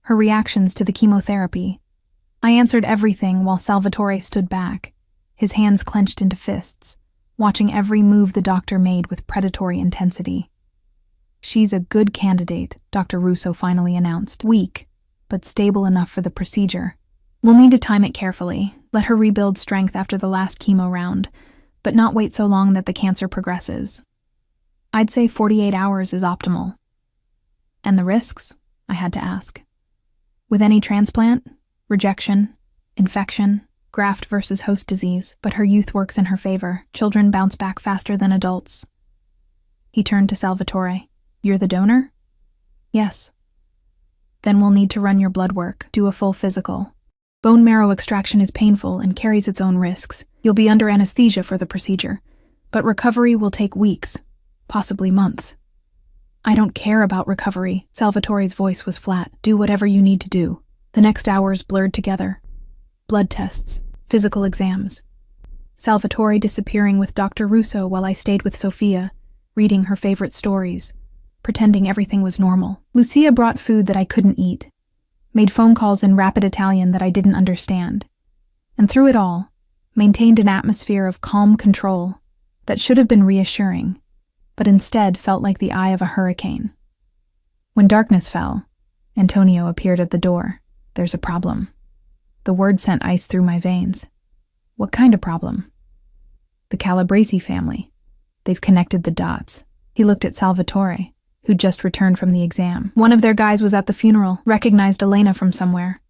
her reactions to the chemotherapy. I answered everything while Salvatore stood back, his hands clenched into fists, watching every move the doctor made with predatory intensity. "She's a good candidate," Dr. Russo finally announced. "Weak, but stable enough for the procedure. We'll need to time it carefully, let her rebuild strength after the last chemo round, but not wait so long that the cancer progresses. I'd say 48 hours is optimal." "And the risks?" I had to ask. "With any transplant, rejection, infection, graft versus host disease, but her youth works in her favor. Children bounce back faster than adults." He turned to Salvatore. "You're the donor?" "Yes." "Then we'll need to run your blood work, do a full physical. Bone marrow extraction is painful and carries its own risks. You'll be under anesthesia for the procedure, but recovery will take weeks, possibly months." "I don't care about recovery." Salvatore's voice was flat. "Do whatever you need to do." The next hours blurred together. Blood tests, physical exams. Salvatore disappearing with Dr. Russo while I stayed with Sophia, reading her favorite stories, pretending everything was normal. Lucia brought food that I couldn't eat, made phone calls in rapid Italian that I didn't understand, and through it all, maintained an atmosphere of calm control that should have been reassuring, but instead felt like the eye of a hurricane. When darkness fell, Antonio appeared at the door. "There's a problem." The word sent ice through my veins. "What kind of problem?" "The Calabrese family. They've connected the dots." He looked at Salvatore, who'd just returned from the exam. "One of their guys was at the funeral, recognized Elena from somewhere.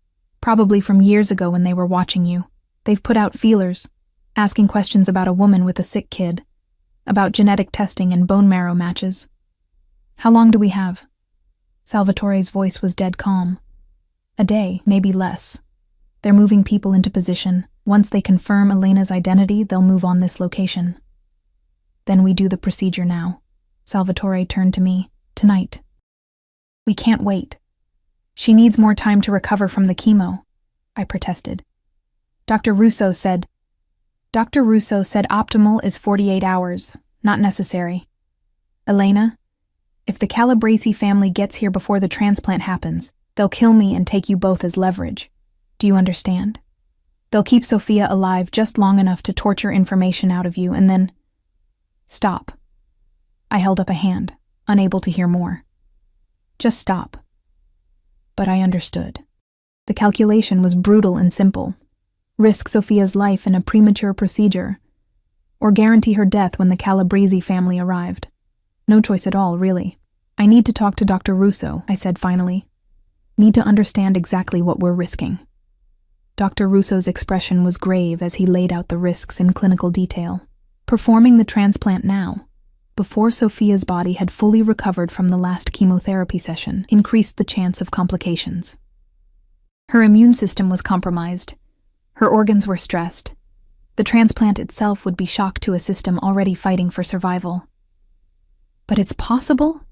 Probably from years ago when they were watching you. They've put out feelers, asking questions about a woman with a sick kid, about genetic testing and bone marrow matches." "How long do we have?" Salvatore's voice was dead calm. "A day, maybe less. They're moving people into position. Once they confirm Elena's identity, they'll move on this location. Then we do the procedure now." Salvatore turned to me. "Tonight. We can't wait. She needs more time to recover from the chemo," I protested. Dr. Russo said optimal is 48 hours, not necessary. "Elena, if the Calabrese family gets here before the transplant happens, they'll kill me and take you both as leverage. Do you understand? They'll keep Sophia alive just long enough to torture information out of you and then—" "Stop." I held up a hand, unable to hear more. "Just stop." But I understood. The calculation was brutal and simple. Risk Sophia's life in a premature procedure, or guarantee her death when the Calabrese family arrived. No choice at all, really. "I need to talk to Dr. Russo," I said finally. "Need to understand exactly what we're risking." Dr. Russo's expression was grave as he laid out the risks in clinical detail. Performing the transplant now, before Sophia's body had fully recovered from the last chemotherapy session, increased the chance of complications. Her immune system was compromised. Her organs were stressed. The transplant itself would be shock to a system already fighting for survival. "But it's possible?"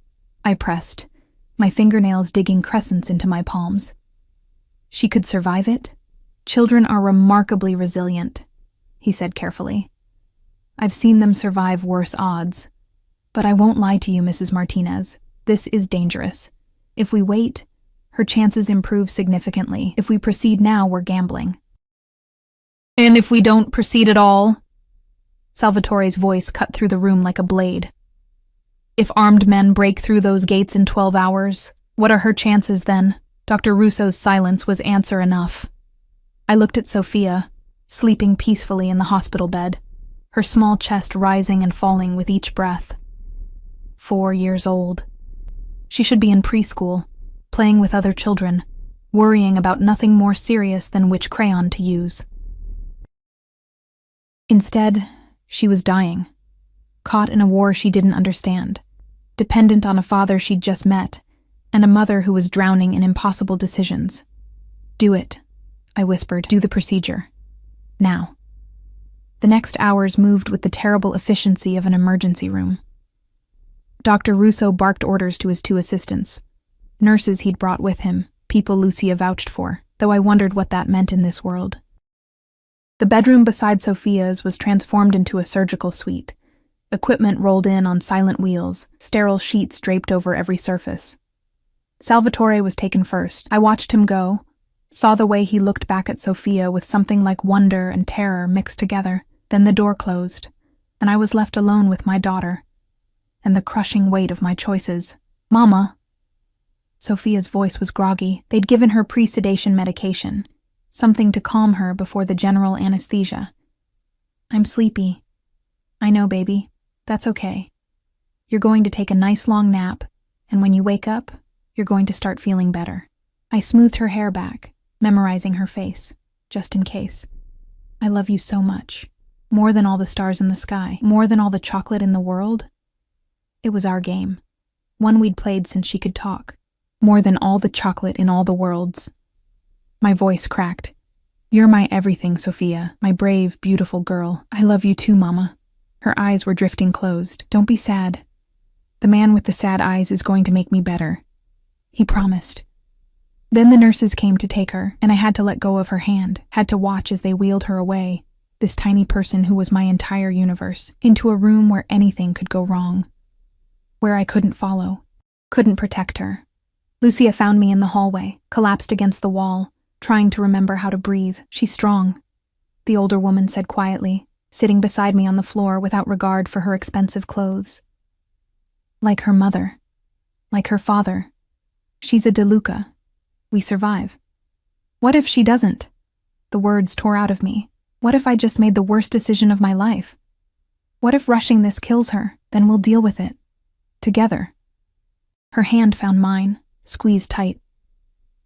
I pressed, my fingernails digging crescents into my palms. "She could survive it? Children are remarkably resilient," he said carefully. "I've seen them survive worse odds. But I won't lie to you, Mrs. Martinez. This is dangerous. If we wait, her chances improve significantly. If we proceed now, we're gambling." "And if we don't proceed at all?" Salvatore's voice cut through the room like a blade. If armed men break through those gates in 12 hours, what are her chances then? Dr. Russo's silence was answer enough. I looked at Sophia, sleeping peacefully in the hospital bed, her small chest rising and falling with each breath. 4 years old. She should be in preschool, playing with other children, worrying about nothing more serious than which crayon to use. Instead, she was dying, caught in a war she didn't understand, dependent on a father she'd just met, and a mother who was drowning in impossible decisions. Do it, I whispered. Do the procedure. Now. The next hours moved with the terrible efficiency of an emergency room. Dr. Russo barked orders to his 2 assistants, nurses he'd brought with him, people Lucia vouched for, though I wondered what that meant in this world. The bedroom beside Sophia's was transformed into a surgical suite. Equipment rolled in on silent wheels, sterile sheets draped over every surface. Salvatore was taken first. I watched him go, saw the way he looked back at Sophia with something like wonder and terror mixed together. Then the door closed, and I was left alone with my daughter, and the crushing weight of my choices. Mama! Sophia's voice was groggy. They'd given her pre-sedation medication, something to calm her before the general anesthesia. I'm sleepy. I know, baby. That's okay. You're going to take a nice long nap, and when you wake up, you're going to start feeling better. I smoothed her hair back, memorizing her face, just in case. I love you so much. More than all the stars in the sky. More than all the chocolate in the world. It was our game. One we'd played since she could talk. More than all the chocolate in all the worlds. My voice cracked. You're my everything, Sophia, my brave, beautiful girl. I love you too, Mama. Her eyes were drifting closed. Don't be sad. The man with the sad eyes is going to make me better. He promised. Then the nurses came to take her, and I had to let go of her hand, had to watch as they wheeled her away, this tiny person who was my entire universe, into a room where anything could go wrong. Where I couldn't follow, couldn't protect her. Lucia found me in the hallway, collapsed against the wall, trying to remember how to breathe. She's strong, the older woman said quietly, sitting beside me on the floor without regard for her expensive clothes. Like her mother, like her father. She's a DeLuca. We survive. What if she doesn't? The words tore out of me. What if I just made the worst decision of my life? What if rushing this kills her? Then we'll deal with it. Together. Her hand found mine, squeezed tight.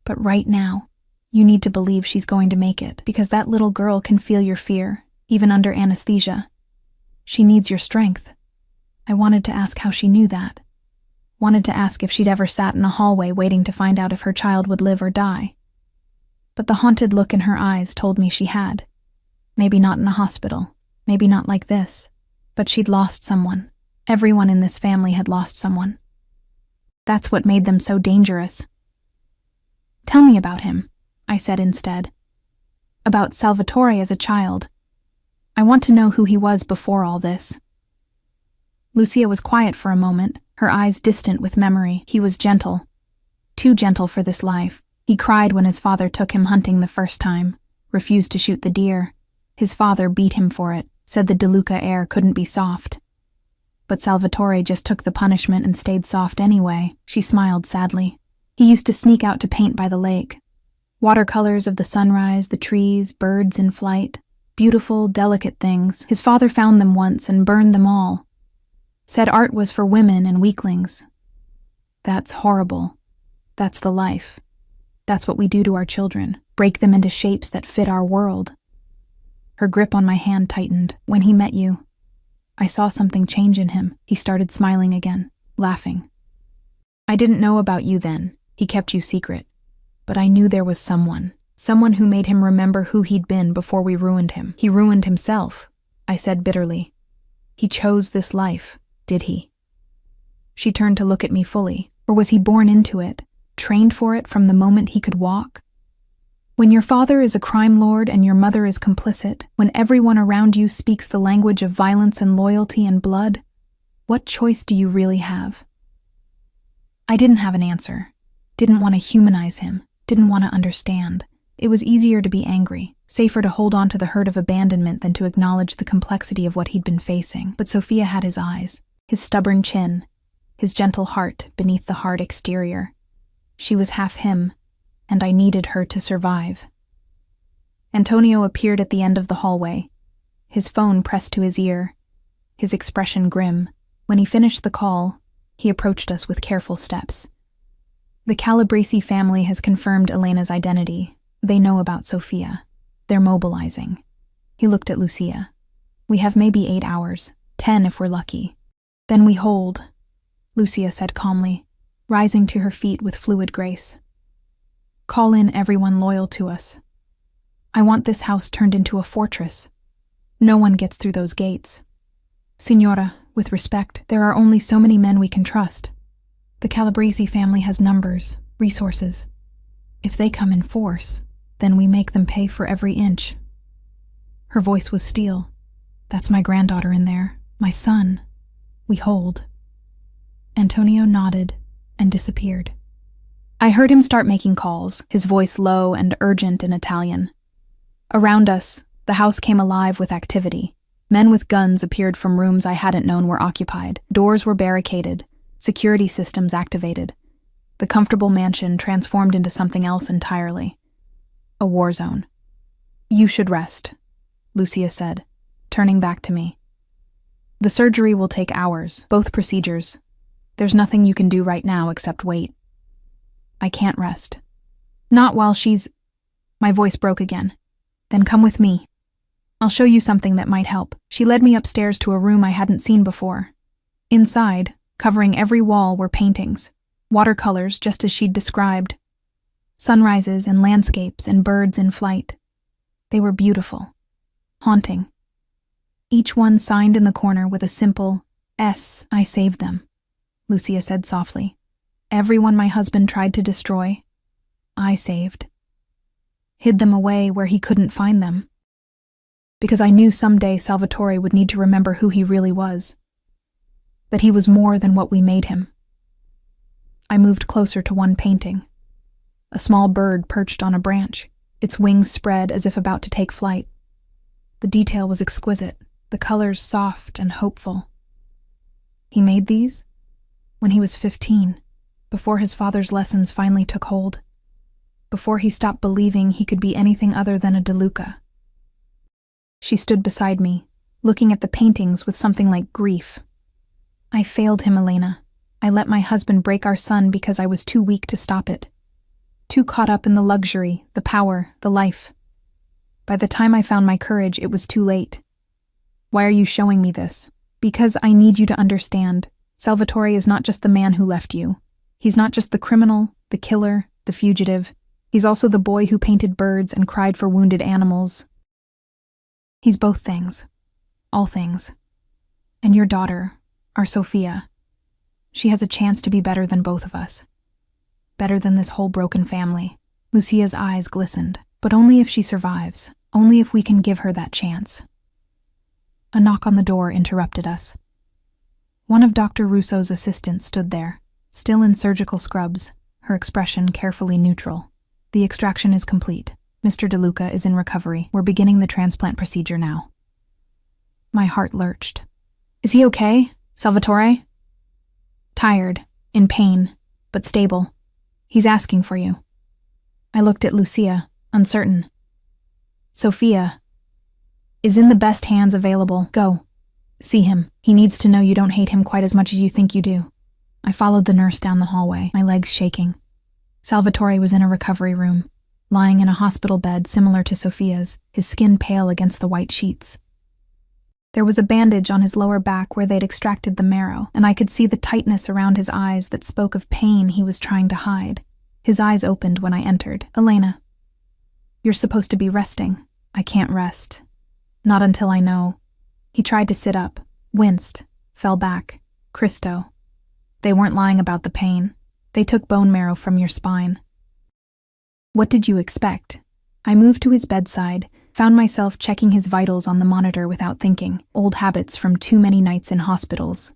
But right now, you need to believe she's going to make it, because that little girl can feel your fear, even under anesthesia. She needs your strength. I wanted to ask how she knew that. Wanted to ask if she'd ever sat in a hallway waiting to find out if her child would live or die. But the haunted look in her eyes told me she had. Maybe not in a hospital, maybe not like this, but she'd lost someone. Everyone in this family had lost someone. That's what made them so dangerous. Tell me about him, I said instead. About Salvatore as a child. I want to know who he was before all this. Lucia was quiet for a moment, her eyes distant with memory. He was gentle. Too gentle for this life. He cried when his father took him hunting the first time, refused to shoot the deer. His father beat him for it, said the DeLuca air couldn't be soft. But Salvatore just took the punishment and stayed soft anyway. She smiled sadly. He used to sneak out to paint by the lake. Watercolors of the sunrise, the trees, birds in flight. Beautiful, delicate things. His father found them once and burned them all. Said art was for women and weaklings. That's horrible. That's the life. That's what we do to our children. Break them into shapes that fit our world. Her grip on my hand tightened. When he met you, I saw something change in him. He started smiling again, laughing. I didn't know about you then. He kept you secret. But I knew there was someone who made him remember who he'd been before we ruined him. He ruined himself, I said bitterly. He chose this life, did he? She turned to look at me fully. Or was he born into it, trained for it from the moment he could walk? When your father is a crime lord and your mother is complicit, when everyone around you speaks the language of violence and loyalty and blood, what choice do you really have? I didn't have an answer. Didn't want to humanize him. Didn't want to understand. It was easier to be angry, safer to hold on to the hurt of abandonment than to acknowledge the complexity of what he'd been facing. But Sophia had his eyes, his stubborn chin, his gentle heart beneath the hard exterior. She was half him, and I needed her to survive. Antonio appeared at the end of the hallway, his phone pressed to his ear, his expression grim. When he finished the call, he approached us with careful steps. The Calabresi family has confirmed Elena's identity. They know about Sophia. They're mobilizing. He looked at Lucia. We have maybe 8 hours, 10 if we're lucky. Then we hold, Lucia said calmly, rising to her feet with fluid grace. Call in everyone loyal to us. I want this house turned into a fortress. No one gets through those gates. Signora, with respect, there are only so many men we can trust. The Calabresi family has numbers, resources. If they come in force, then we make them pay for every inch. Her voice was steel. That's my granddaughter in there, my son. We hold. Antonio nodded and disappeared. I heard him start making calls, his voice low and urgent in Italian. Around us, the house came alive with activity. Men with guns appeared from rooms I hadn't known were occupied. Doors were barricaded, security systems activated. The comfortable mansion transformed into something else entirely. A war zone. You should rest, Lucia said, turning back to me. The surgery will take hours, both procedures. There's nothing you can do right now except wait. I can't rest. Not while she's... My voice broke again. Then come with me. I'll show you something that might help. She led me upstairs to a room I hadn't seen before. Inside, covering every wall, were paintings. Watercolors, just as she'd described. Sunrises and landscapes and birds in flight. They were beautiful. Haunting. Each one signed in the corner with a simple, S. I saved them, Lucia said softly. Everyone my husband tried to destroy, I saved. Hid them away where he couldn't find them. Because I knew someday Salvatore would need to remember who he really was. That he was more than what we made him. I moved closer to one painting. A small bird perched on a branch, its wings spread as if about to take flight. The detail was exquisite, the colors soft and hopeful. He made these when he was 15, before his father's lessons finally took hold, before he stopped believing he could be anything other than a DeLuca. She stood beside me, looking at the paintings with something like grief. I failed him, Elena. I let my husband break our son because I was too weak to stop it. Too caught up in the luxury, the power, the life. By the time I found my courage, it was too late. Why are you showing me this? Because I need you to understand. Salvatore is not just the man who left you. He's not just the criminal, the killer, the fugitive. He's also the boy who painted birds and cried for wounded animals. He's both things. All things. And your daughter, our Sophia, she has a chance to be better than both of us. Better than this whole broken family. Lucia's eyes glistened. But only if she survives. Only if we can give her that chance. A knock on the door interrupted us. One of Dr. Russo's assistants stood there, still in surgical scrubs, her expression carefully neutral. The extraction is complete. Mr. DeLuca is in recovery. We're beginning the transplant procedure now. My heart lurched. Is he okay, Salvatore? Tired, in pain, but stable. He's asking for you. I looked at Lucia, uncertain. Sophia is in the best hands available. Go. See him. He needs to know you don't hate him quite as much as you think you do. I followed the nurse down the hallway, my legs shaking. Salvatore was in a recovery room, lying in a hospital bed similar to Sophia's, his skin pale against the white sheets. There was a bandage on his lower back where they'd extracted the marrow, and I could see the tightness around his eyes that spoke of pain he was trying to hide. His eyes opened when I entered. Elena, you're supposed to be resting. I can't rest. Not until I know. He tried to sit up, winced, fell back. Cristo. They weren't lying about the pain. They took bone marrow from your spine. What did you expect? I moved to his bedside, found myself checking his vitals on the monitor without thinking, old habits from too many nights in hospitals.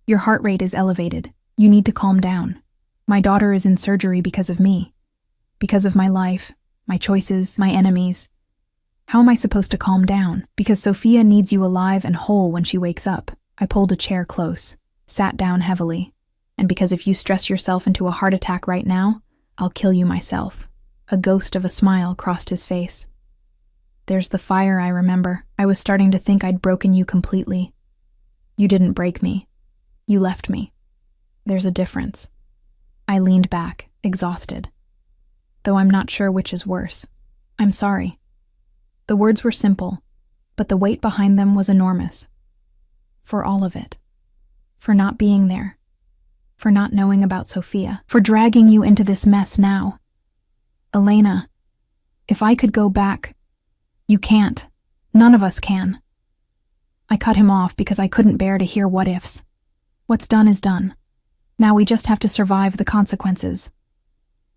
Your heart rate is elevated. You need to calm down. My daughter is in surgery because of me, because of my life, my choices, my enemies. How am I supposed to calm down? Because Sophia needs you alive and whole when she wakes up. I pulled a chair close, sat down heavily. And because if you stress yourself into a heart attack right now, I'll kill you myself. A ghost of a smile crossed his face. There's the fire, I remember. I was starting to think I'd broken you completely. You didn't break me. You left me. There's a difference. I leaned back, exhausted. Though I'm not sure which is worse. I'm sorry. The words were simple, but the weight behind them was enormous. For all of it. For not being there. For not knowing about Sophia. For dragging you into this mess now. Elena, if I could go back... You can't. None of us can. I cut him off because I couldn't bear to hear what-ifs. What's done is done. Now we just have to survive the consequences.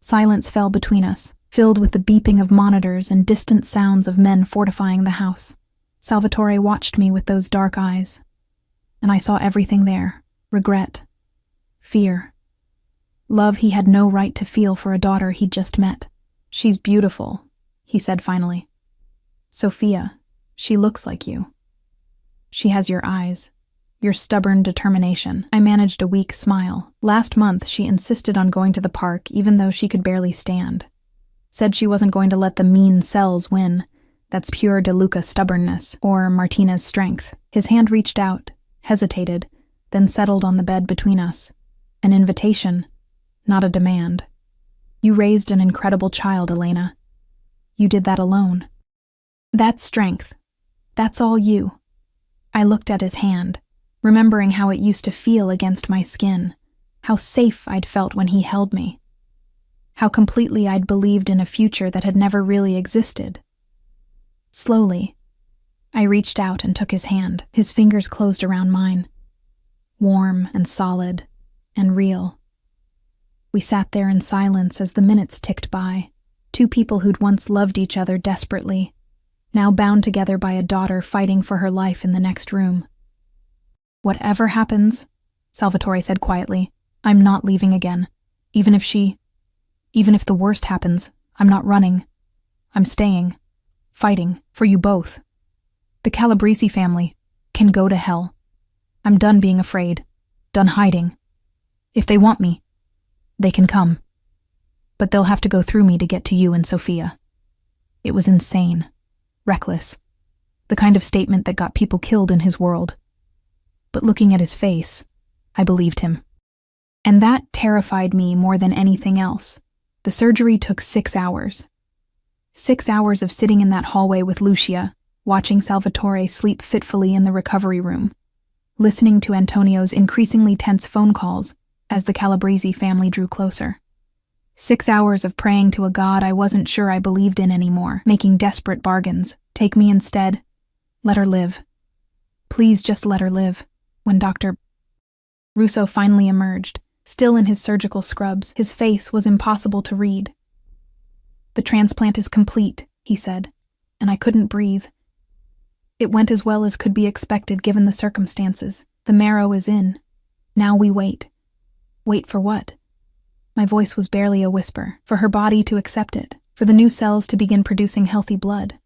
Silence fell between us, filled with the beeping of monitors and distant sounds of men fortifying the house. Salvatore watched me with those dark eyes, and I saw everything there: regret, fear, love he had no right to feel for a daughter he'd just met. She's beautiful, he said finally. Sophia, she looks like you. She has your eyes, your stubborn determination. I managed a weak smile. Last month, she insisted on going to the park even though she could barely stand. Said she wasn't going to let the mean cells win. That's pure De Luca stubbornness, or Martina's strength. His hand reached out, hesitated, then settled on the bed between us. An invitation, not a demand. You raised an incredible child, Elena. You did that alone. That's strength. That's all you. I looked at his hand, remembering how it used to feel against my skin, how safe I'd felt when he held me, how completely I'd believed in a future that had never really existed. Slowly, I reached out and took his hand. His fingers closed around mine, warm and solid and real. We sat there in silence as the minutes ticked by, two people who'd once loved each other desperately, now bound together by a daughter fighting for her life in the next room. Whatever happens, Salvatore said quietly, I'm not leaving again. Even if the worst happens, I'm not running. I'm staying, fighting, for you both. The Calabrese family can go to hell. I'm done being afraid, done hiding. If they want me, they can come. But they'll have to go through me to get to you and Sophia. It was insane. Reckless. The kind of statement that got people killed in his world. But looking at his face, I believed him. And that terrified me more than anything else. The surgery took 6 hours. 6 hours of sitting in that hallway with Lucia, watching Salvatore sleep fitfully in the recovery room, listening to Antonio's increasingly tense phone calls as the Calabrese family drew closer. 6 hours of praying to a God I wasn't sure I believed in anymore, making desperate bargains. Take me instead. Let her live. Please just let her live. When Dr. Russo finally emerged, still in his surgical scrubs, his face was impossible to read. The transplant is complete, he said, and I couldn't breathe. It went as well as could be expected given the circumstances. The marrow is in. Now we wait. Wait for what? My voice was barely a whisper, for her body to accept it, for the new cells to begin producing healthy blood,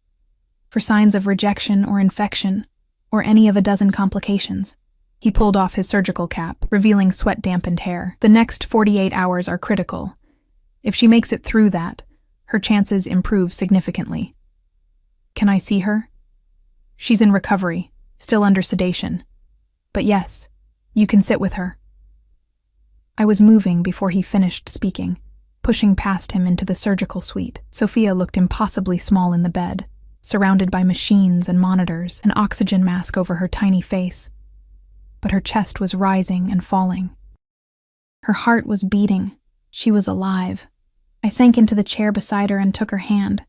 for signs of rejection or infection, or any of a dozen complications. He pulled off his surgical cap, revealing sweat-dampened hair. The next 48 hours are critical. If she makes it through that, her chances improve significantly. Can I see her? She's in recovery, still under sedation. But yes, you can sit with her. I was moving before he finished speaking, pushing past him into the surgical suite. Sophia looked impossibly small in the bed, surrounded by machines and monitors, an oxygen mask over her tiny face. But her chest was rising and falling. Her heart was beating. She was alive. I sank into the chair beside her and took her hand,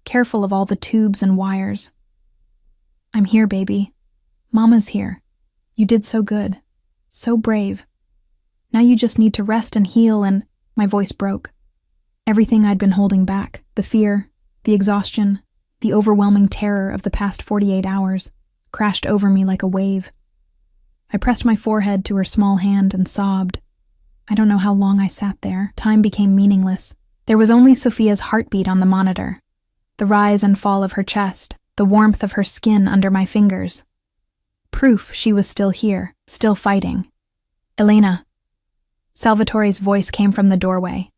careful of all the tubes and wires. I'm here, baby. Mama's here. You did so good. So brave. Now you just need to rest and heal and... My voice broke. Everything I'd been holding back, the fear, the exhaustion, the overwhelming terror of the past 48 hours, crashed over me like a wave. I pressed my forehead to her small hand and sobbed. I don't know how long I sat there. Time became meaningless. There was only Sophia's heartbeat on the monitor, the rise and fall of her chest, the warmth of her skin under my fingers. Proof she was still here, still fighting. "Elena." Salvatore's voice came from the doorway.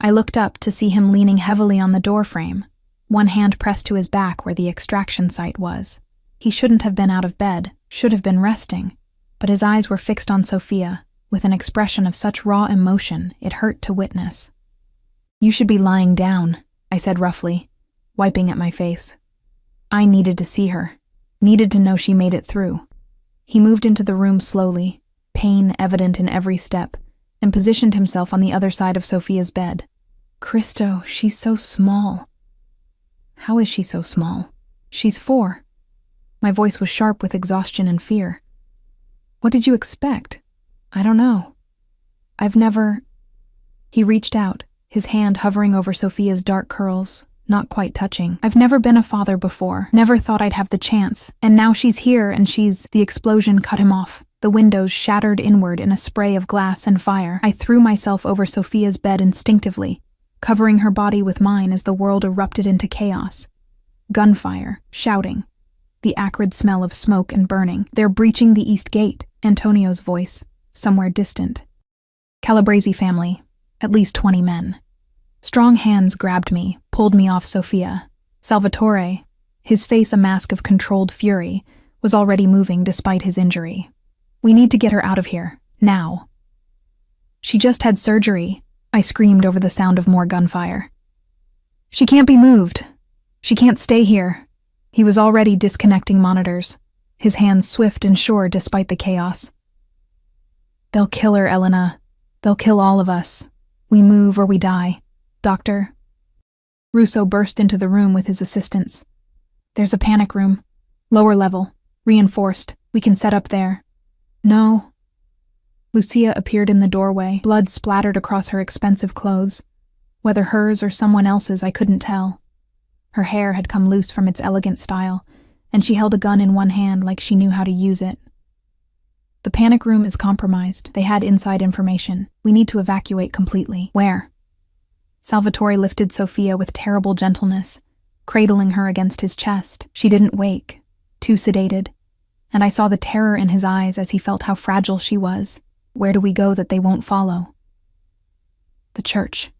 I looked up to see him leaning heavily on the doorframe, one hand pressed to his back where the extraction site was. He shouldn't have been out of bed, should have been resting, but his eyes were fixed on Sophia, with an expression of such raw emotion it hurt to witness. "You should be lying down," I said roughly, wiping at my face. I needed to see her, needed to know she made it through. He moved into the room slowly, pain evident in every step, and positioned himself on the other side of Sophia's bed. "Christo, she's so small." "How is she so small? She's 4. My voice was sharp with exhaustion and fear. "What did you expect?" "I don't know. I've never—" He reached out, his hand hovering over Sophia's dark curls, not quite touching. "I've never been a father before, never thought I'd have the chance, and now she's here and she's—" The explosion cut him off. The windows shattered inward in a spray of glass and fire. I threw myself over Sophia's bed instinctively, covering her body with mine as the world erupted into chaos. Gunfire, shouting, the acrid smell of smoke and burning. "They're breaching the east gate," Antonio's voice, somewhere distant. Calabrese family, at least 20 men. Strong hands grabbed me, pulled me off Sophia. Salvatore, his face a mask of controlled fury, was already moving despite his injury. "We need to get her out of here, now." "She just had surgery," I screamed over the sound of more gunfire. "She can't be moved. She can't stay here." He was already disconnecting monitors, his hands swift and sure despite the chaos. "They'll kill her, Elena. They'll kill all of us. We move or we die. Doctor." Russo burst into the room with his assistants. "There's a panic room. Lower level. Reinforced. We can set up there." "No." Lucia appeared in the doorway, blood splattered across her expensive clothes. Whether hers or someone else's, I couldn't tell. Her hair had come loose from its elegant style, and she held a gun in one hand like she knew how to use it. "The panic room is compromised. They had inside information. We need to evacuate completely." "Where?" Salvatore lifted Sophia with terrible gentleness, cradling her against his chest. She didn't wake, too sedated, and I saw the terror in his eyes as he felt how fragile she was. "Where do we go that they won't follow?" "The church."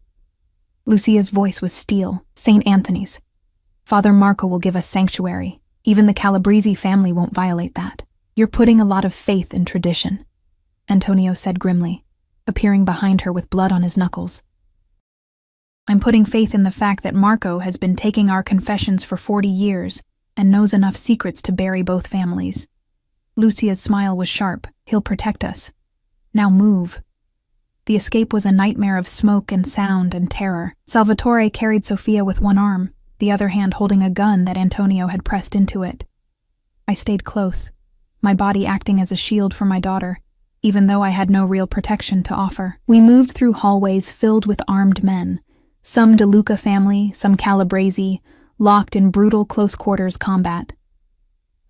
Lucia's voice was steel. "St. Anthony's. Father Marco will give us sanctuary. Even the Calabrese family won't violate that." "You're putting a lot of faith in tradition," Antonio said grimly, appearing behind her with blood on his knuckles. "I'm putting faith in the fact that Marco has been taking our confessions for 40 years and knows enough secrets to bury both families." Lucia's smile was sharp. "He'll protect us. Now move." The escape was a nightmare of smoke and sound and terror. Salvatore carried Sophia with one arm, the other hand holding a gun that Antonio had pressed into it. I stayed close, my body acting as a shield for my daughter, even though I had no real protection to offer. We moved through hallways filled with armed men, some De Luca family, some Calabrese, locked in brutal close-quarters combat.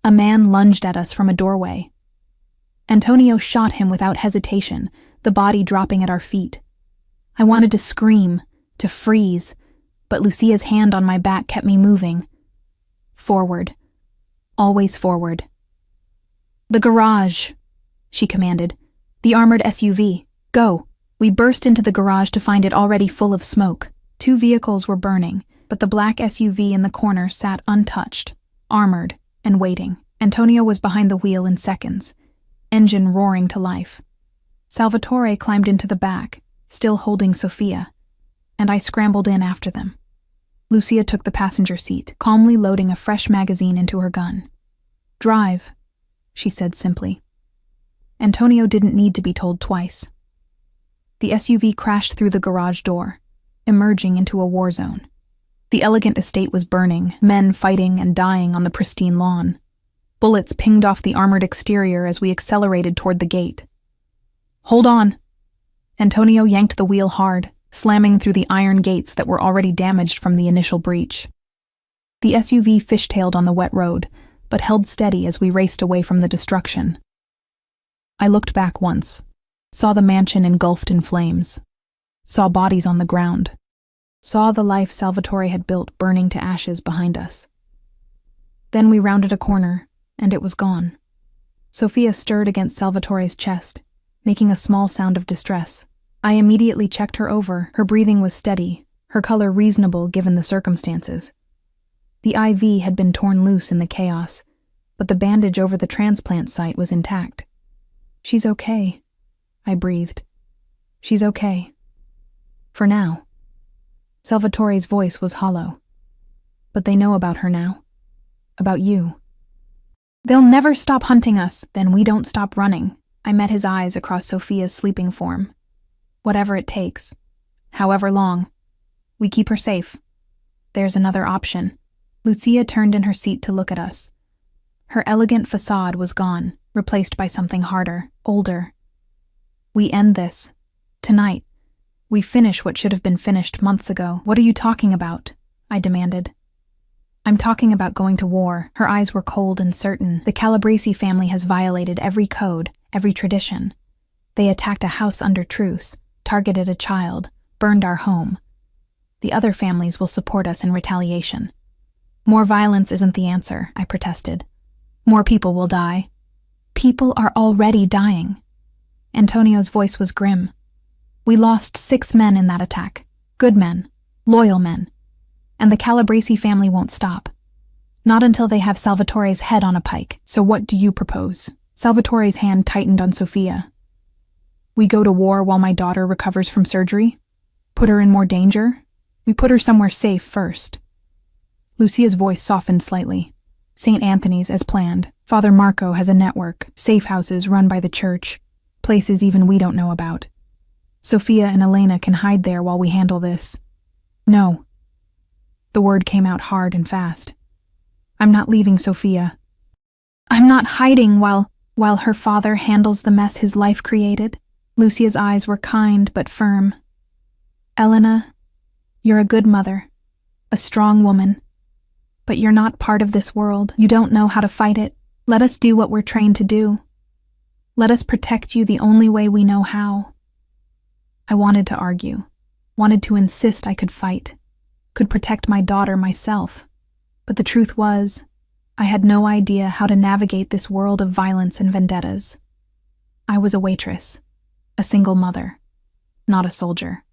A man lunged at us from a doorway. Antonio shot him without hesitation, the body dropping at our feet. I wanted to scream, to freeze, but Lucia's hand on my back kept me moving. Forward. Always forward. "The garage," she commanded. "The armored SUV. Go." We burst into the garage to find it already full of smoke. 2 vehicles were burning, but the black SUV in the corner sat untouched, armored, and waiting. Antonio was behind the wheel in seconds, engine roaring to life. Salvatore climbed into the back, still holding Sophia, and I scrambled in after them. Lucia took the passenger seat, calmly loading a fresh magazine into her gun. "Drive," she said simply. Antonio didn't need to be told twice. The SUV crashed through the garage door, emerging into a war zone. The elegant estate was burning, men fighting and dying on the pristine lawn. Bullets pinged off the armored exterior as we accelerated toward the gate. "Hold on." Antonio yanked the wheel hard, slamming through the iron gates that were already damaged from the initial breach. The SUV fishtailed on the wet road, but held steady as we raced away from the destruction. I looked back once, saw the mansion engulfed in flames, saw bodies on the ground. saw the life Salvatore had built burning to ashes behind us. Then we rounded a corner, and it was gone. Sophia stirred against Salvatore's chest, making a small sound of distress. I immediately checked her over. Her breathing was steady, her color reasonable given the circumstances. The IV had been torn loose in the chaos, but the bandage over the transplant site was intact. "She's okay," I breathed. "She's okay. For now." Salvatore's voice was hollow. "But they know about her now. About you." "They'll never stop hunting us, then we don't stop running." I met his eyes across Sophia's sleeping form. "Whatever it takes. However long. We keep her safe. There's another option." Lucia turned in her seat to look at us. Her elegant facade was gone, replaced by something harder, older. "We end this. Tonight. We finish what should have been finished months ago." "What are you talking about?" I demanded. "I'm talking about going to war." Her eyes were cold and certain. "The Calabresi family has violated every code, every tradition. They attacked a house under truce, targeted a child, burned our home. The other families will support us in retaliation." "More violence isn't the answer," I protested. "More people will die." "People are already dying." Antonio's voice was grim. "We lost 6 men in that attack. Good men, loyal men. And the Calabresi family won't stop. Not until they have Salvatore's head on a pike. So what do you propose?" Salvatore's hand tightened on Sophia. "We go to war while my daughter recovers from surgery? Put her in more danger? We put her somewhere safe first." Lucia's voice softened slightly. "St. Anthony's as planned. Father Marco has a network, safe houses run by the church, places even we don't know about. Sophia and Elena can hide there while we handle this." "No." The word came out hard and fast. "I'm not leaving Sophia. I'm not hiding while her father handles the mess his life created." Lucia's eyes were kind but firm. "Elena, you're a good mother, a strong woman. But you're not part of this world. You don't know how to fight it. Let us do what we're trained to do. Let us protect you the only way we know how." I wanted to argue, wanted to insist I could fight, could protect my daughter myself. But the truth was, I had no idea how to navigate this world of violence and vendettas. I was a waitress, a single mother, not a soldier,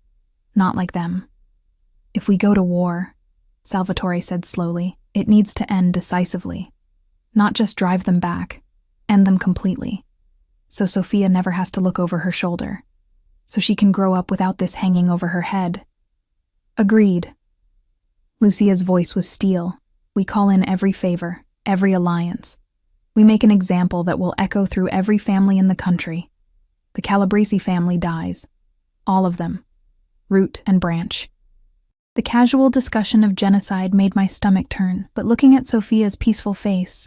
not like them. "If we go to war," Salvatore said slowly, "it needs to end decisively. Not just drive them back, end them completely. So Sophia never has to look over her shoulder. So she can grow up without this hanging over her head." "Agreed." Lucia's voice was steel. "We call in every favor, every alliance. We make an example that will echo through every family in the country. The Calabresi family dies. All of them. Root and branch." The casual discussion of genocide made my stomach turn, but looking at Sophia's peaceful face,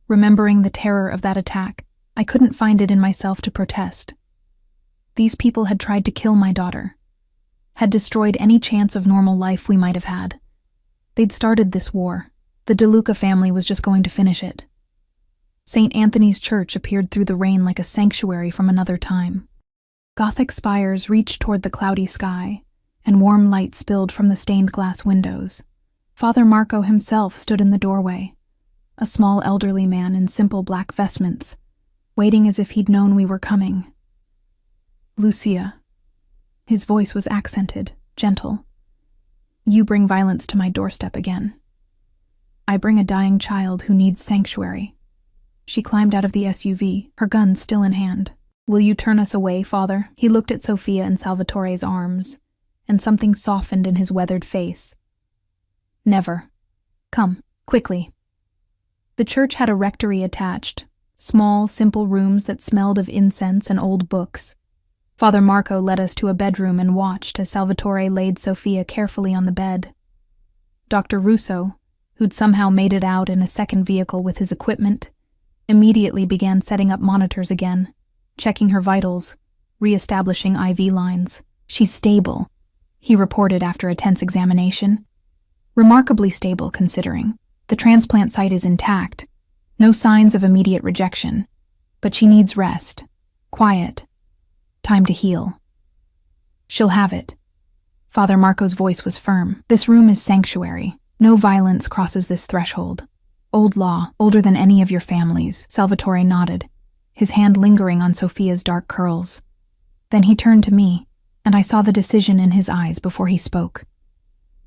remembering the terror of that attack, I couldn't find it in myself to protest. These people had tried to kill my daughter, had destroyed any chance of normal life we might have had. They'd started this war. The De Luca family was just going to finish it. St. Anthony's Church appeared through the rain like a sanctuary from another time. Gothic spires reached toward the cloudy sky, and warm light spilled from the stained glass windows. Father Marco himself stood in the doorway, a small elderly man in simple black vestments, waiting as if he'd known we were coming. "Lucia." His voice was accented, gentle. "You bring violence to my doorstep again. I bring a dying child who needs sanctuary." She climbed out of the SUV, her gun still in hand. "Will you turn us away, Father?" He looked at Sophia and Salvatore's arms, and something softened in his weathered face. "Never. Come, quickly." The church had a rectory attached, small, simple rooms that smelled of incense and old books. Father Marco led us to a bedroom and watched as Salvatore laid Sophia carefully on the bed. Dr. Russo, who'd somehow made it out in a second vehicle with his equipment, immediately began setting up monitors again, checking her vitals, re-establishing IV lines. "She's stable," he reported after a tense examination. "Remarkably stable, considering. The transplant site is intact. No signs of immediate rejection. But she needs rest. Quiet. Time to heal." "She'll have it." Father Marco's voice was firm. This room is sanctuary. No violence crosses this threshold. Old law, older than any of your families. Salvatore nodded, his hand lingering on Sophia's dark curls. Then he turned to me, and I saw the decision in his eyes before he spoke.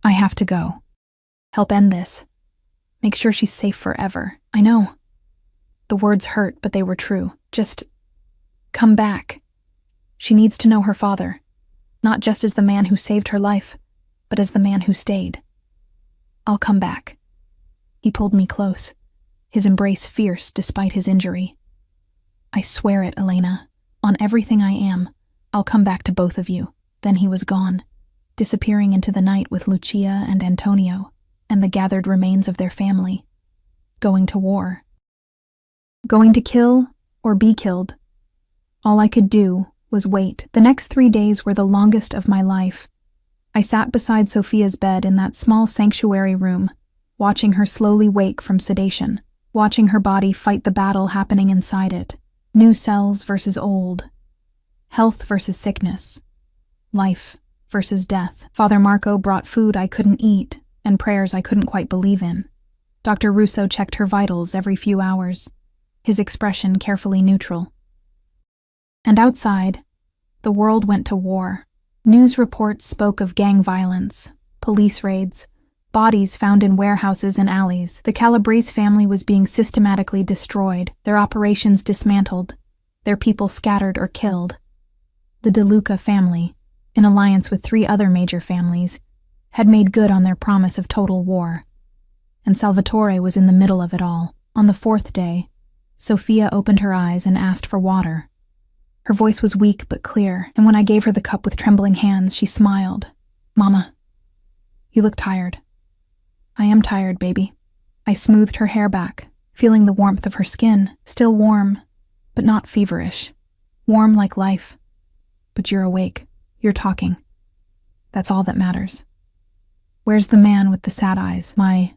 I have to go. Help end this. Make sure she's safe forever. I know. The words hurt, but they were true. Just come back. She needs to know her father, not just as the man who saved her life, but as the man who stayed. I'll come back. He pulled me close, his embrace fierce despite his injury. I swear it, Elena. On everything I am, I'll come back to both of you. Then he was gone, disappearing into the night with Lucia and Antonio, and the gathered remains of their family. Going to war. Going to kill or be killed. All I could do was wait. The next 3 days were the longest of my life. I sat beside Sophia's bed in that small sanctuary room, watching her slowly wake from sedation, watching her body fight the battle happening inside it. New cells versus old. Health versus sickness. Life versus death. Father Marco brought food I couldn't eat and prayers I couldn't quite believe in. Dr. Russo checked her vitals every few hours, his expression carefully neutral. And outside, the world went to war. News reports spoke of gang violence, police raids, bodies found in warehouses and alleys. The Calabrese family was being systematically destroyed, their operations dismantled, their people scattered or killed. The De Luca family, in alliance with 3 other major families, had made good on their promise of total war. And Salvatore was in the middle of it all. On the 4th day, Sophia opened her eyes and asked for water. Her voice was weak but clear, and when I gave her the cup with trembling hands, she smiled. Mama, you look tired. I am tired, baby. I smoothed her hair back, feeling the warmth of her skin, still warm, but not feverish. Warm like life. But you're awake. You're talking. That's all that matters. Where's the man with the sad eyes? My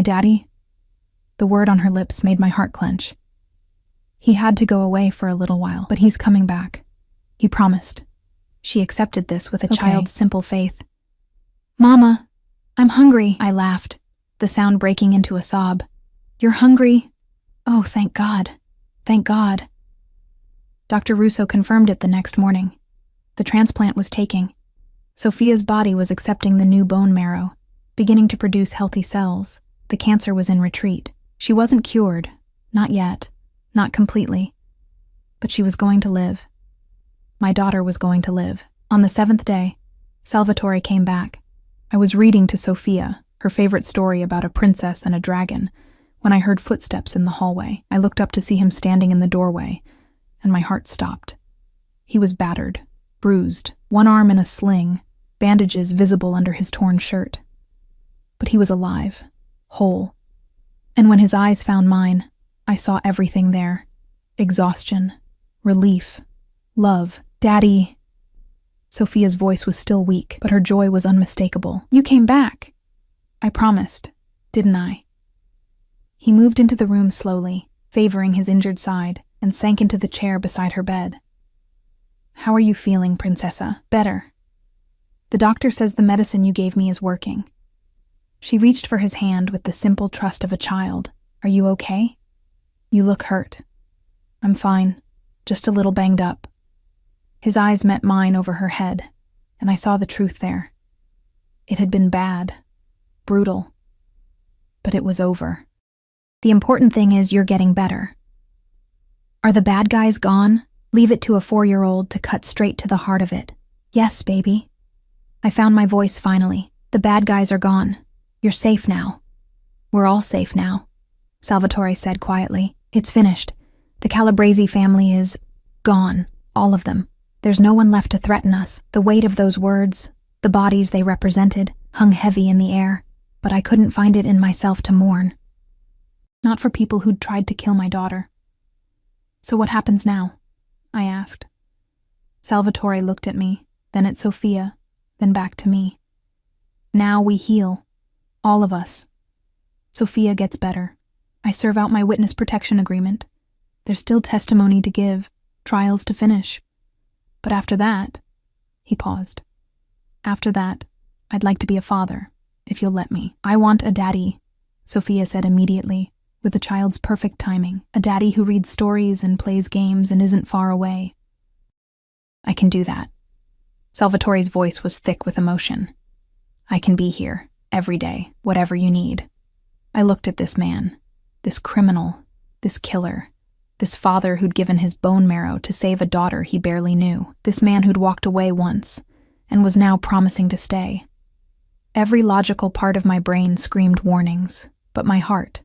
daddy? The word on her lips made my heart clench. He had to go away for a little while, but he's coming back. He promised. She accepted this with a child's simple faith. Mama, I'm hungry, I laughed, the sound breaking into a sob. You're hungry? Oh, thank God. Thank God. Dr. Russo confirmed it the next morning. The transplant was taking. Sophia's body was accepting the new bone marrow, beginning to produce healthy cells. The cancer was in retreat. She wasn't cured, not yet, not completely. But she was going to live. My daughter was going to live. On the 7th day, Salvatore came back. I was reading to Sophia, her favorite story about a princess and a dragon, when I heard footsteps in the hallway. I looked up to see him standing in the doorway, and my heart stopped. He was battered, bruised, one arm in a sling, bandages visible under his torn shirt. But he was alive, whole. And when his eyes found mine, I saw everything there. Exhaustion, relief, love. Daddy. Sophia's voice was still weak, but her joy was unmistakable. You came back. I promised, didn't I? He moved into the room slowly, favoring his injured side, and sank into the chair beside her bed. How are you feeling, Princessa? Better. The doctor says the medicine you gave me is working. She reached for his hand with the simple trust of a child. Are you okay? You look hurt. I'm fine, just a little banged up. His eyes met mine over her head, and I saw the truth there. It had been bad, brutal, but it was over. The important thing is you're getting better. Are the bad guys gone? Leave it to a 4-year-old to cut straight to the heart of it. Yes, baby. I found my voice finally. The bad guys are gone. You're safe now. We're all safe now, Salvatore said quietly. It's finished. The Calabrese family is gone, all of them. There's no one left to threaten us. The weight of those words, the bodies they represented, hung heavy in the air, but I couldn't find it in myself to mourn. Not for people who'd tried to kill my daughter. So what happens now? I asked. Salvatore looked at me, then at Sophia, then back to me. Now we heal. All of us. Sophia gets better. I serve out my witness protection agreement. There's still testimony to give, trials to finish. But after that, he paused. After that, I'd like to be a father, if you'll let me. I want a daddy, Sophia said immediately, with the child's perfect timing. A daddy who reads stories and plays games and isn't far away. I can do that. Salvatore's voice was thick with emotion. I can be here, every day, whatever you need. I looked at this man, this criminal, this killer, this father who'd given his bone marrow to save a daughter he barely knew, this man who'd walked away once and was now promising to stay. Every logical part of my brain screamed warnings, but my heart,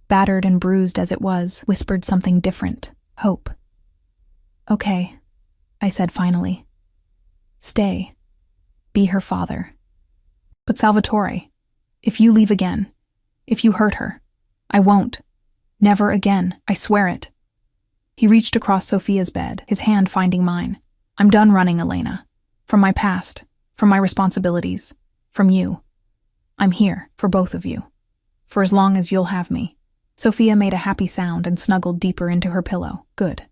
battered and bruised as it was, whispered something different, hope. Okay, I said finally. Stay. Be her father. But Salvatore, if you leave again, if you hurt her, I won't. Never again, I swear it. He reached across Sophia's bed, his hand finding mine. I'm done running, Elena. From my past, from my responsibilities, from you. I'm here, for both of you. For as long as you'll have me. Sophia made a happy sound and snuggled deeper into her pillow. Good.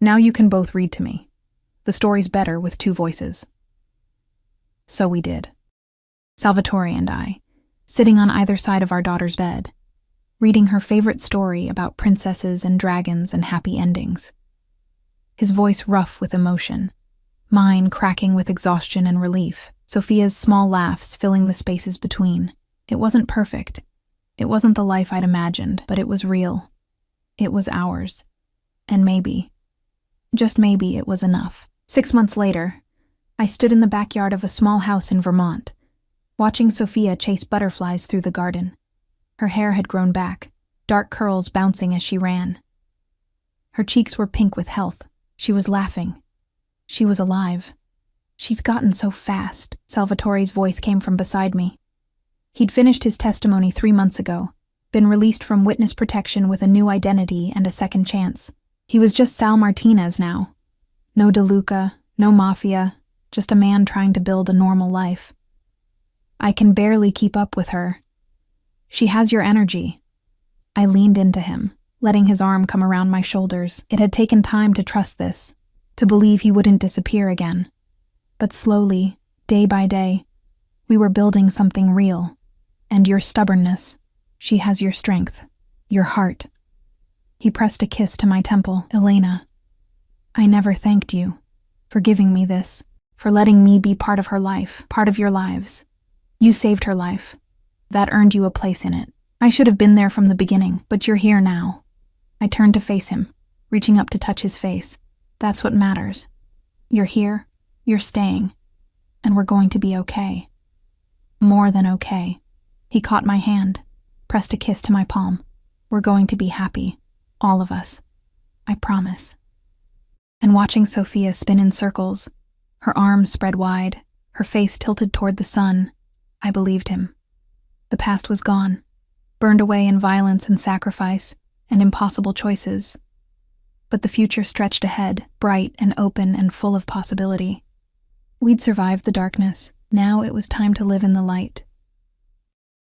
Now you can both read to me. The story's better with two voices. So we did. Salvatore and I, sitting on either side of our daughter's bed, reading her favorite story about princesses and dragons and happy endings. His voice rough with emotion, mine cracking with exhaustion and relief, Sophia's small laughs filling the spaces between. It wasn't perfect. It wasn't the life I'd imagined, but it was real. It was ours. And maybe, just maybe, it was enough. 6 months later, I stood in the backyard of a small house in Vermont, watching Sophia chase butterflies through the garden. Her hair had grown back, dark curls bouncing as she ran. Her cheeks were pink with health. She was laughing. She was alive. She's gotten so fast, Salvatore's voice came from beside me. He'd finished his testimony 3 months ago, been released from witness protection with a new identity and a second chance. He was just Sal Martinez now. No DeLuca, no Mafia, just a man trying to build a normal life. I can barely keep up with her. She has your energy. I leaned into him, letting his arm come around my shoulders. It had taken time to trust this, to believe he wouldn't disappear again. But slowly, day by day, we were building something real. And your stubbornness, she has your strength, your heart. He pressed a kiss to my temple. Elena, I never thanked you for giving me this, for letting me be part of her life, part of your lives. You saved her life. That earned you a place in it. I should have been there from the beginning, but you're here now. I turned to face him, reaching up to touch his face. That's what matters. You're here, you're staying, and we're going to be okay. More than okay. He caught my hand, pressed a kiss to my palm. We're going to be happy, all of us. I promise. And watching Sophia spin in circles, her arms spread wide, her face tilted toward the sun, I believed him. The past was gone, burned away in violence and sacrifice and impossible choices. But the future stretched ahead, bright and open and full of possibility. We'd survived the darkness. Now it was time to live in the light,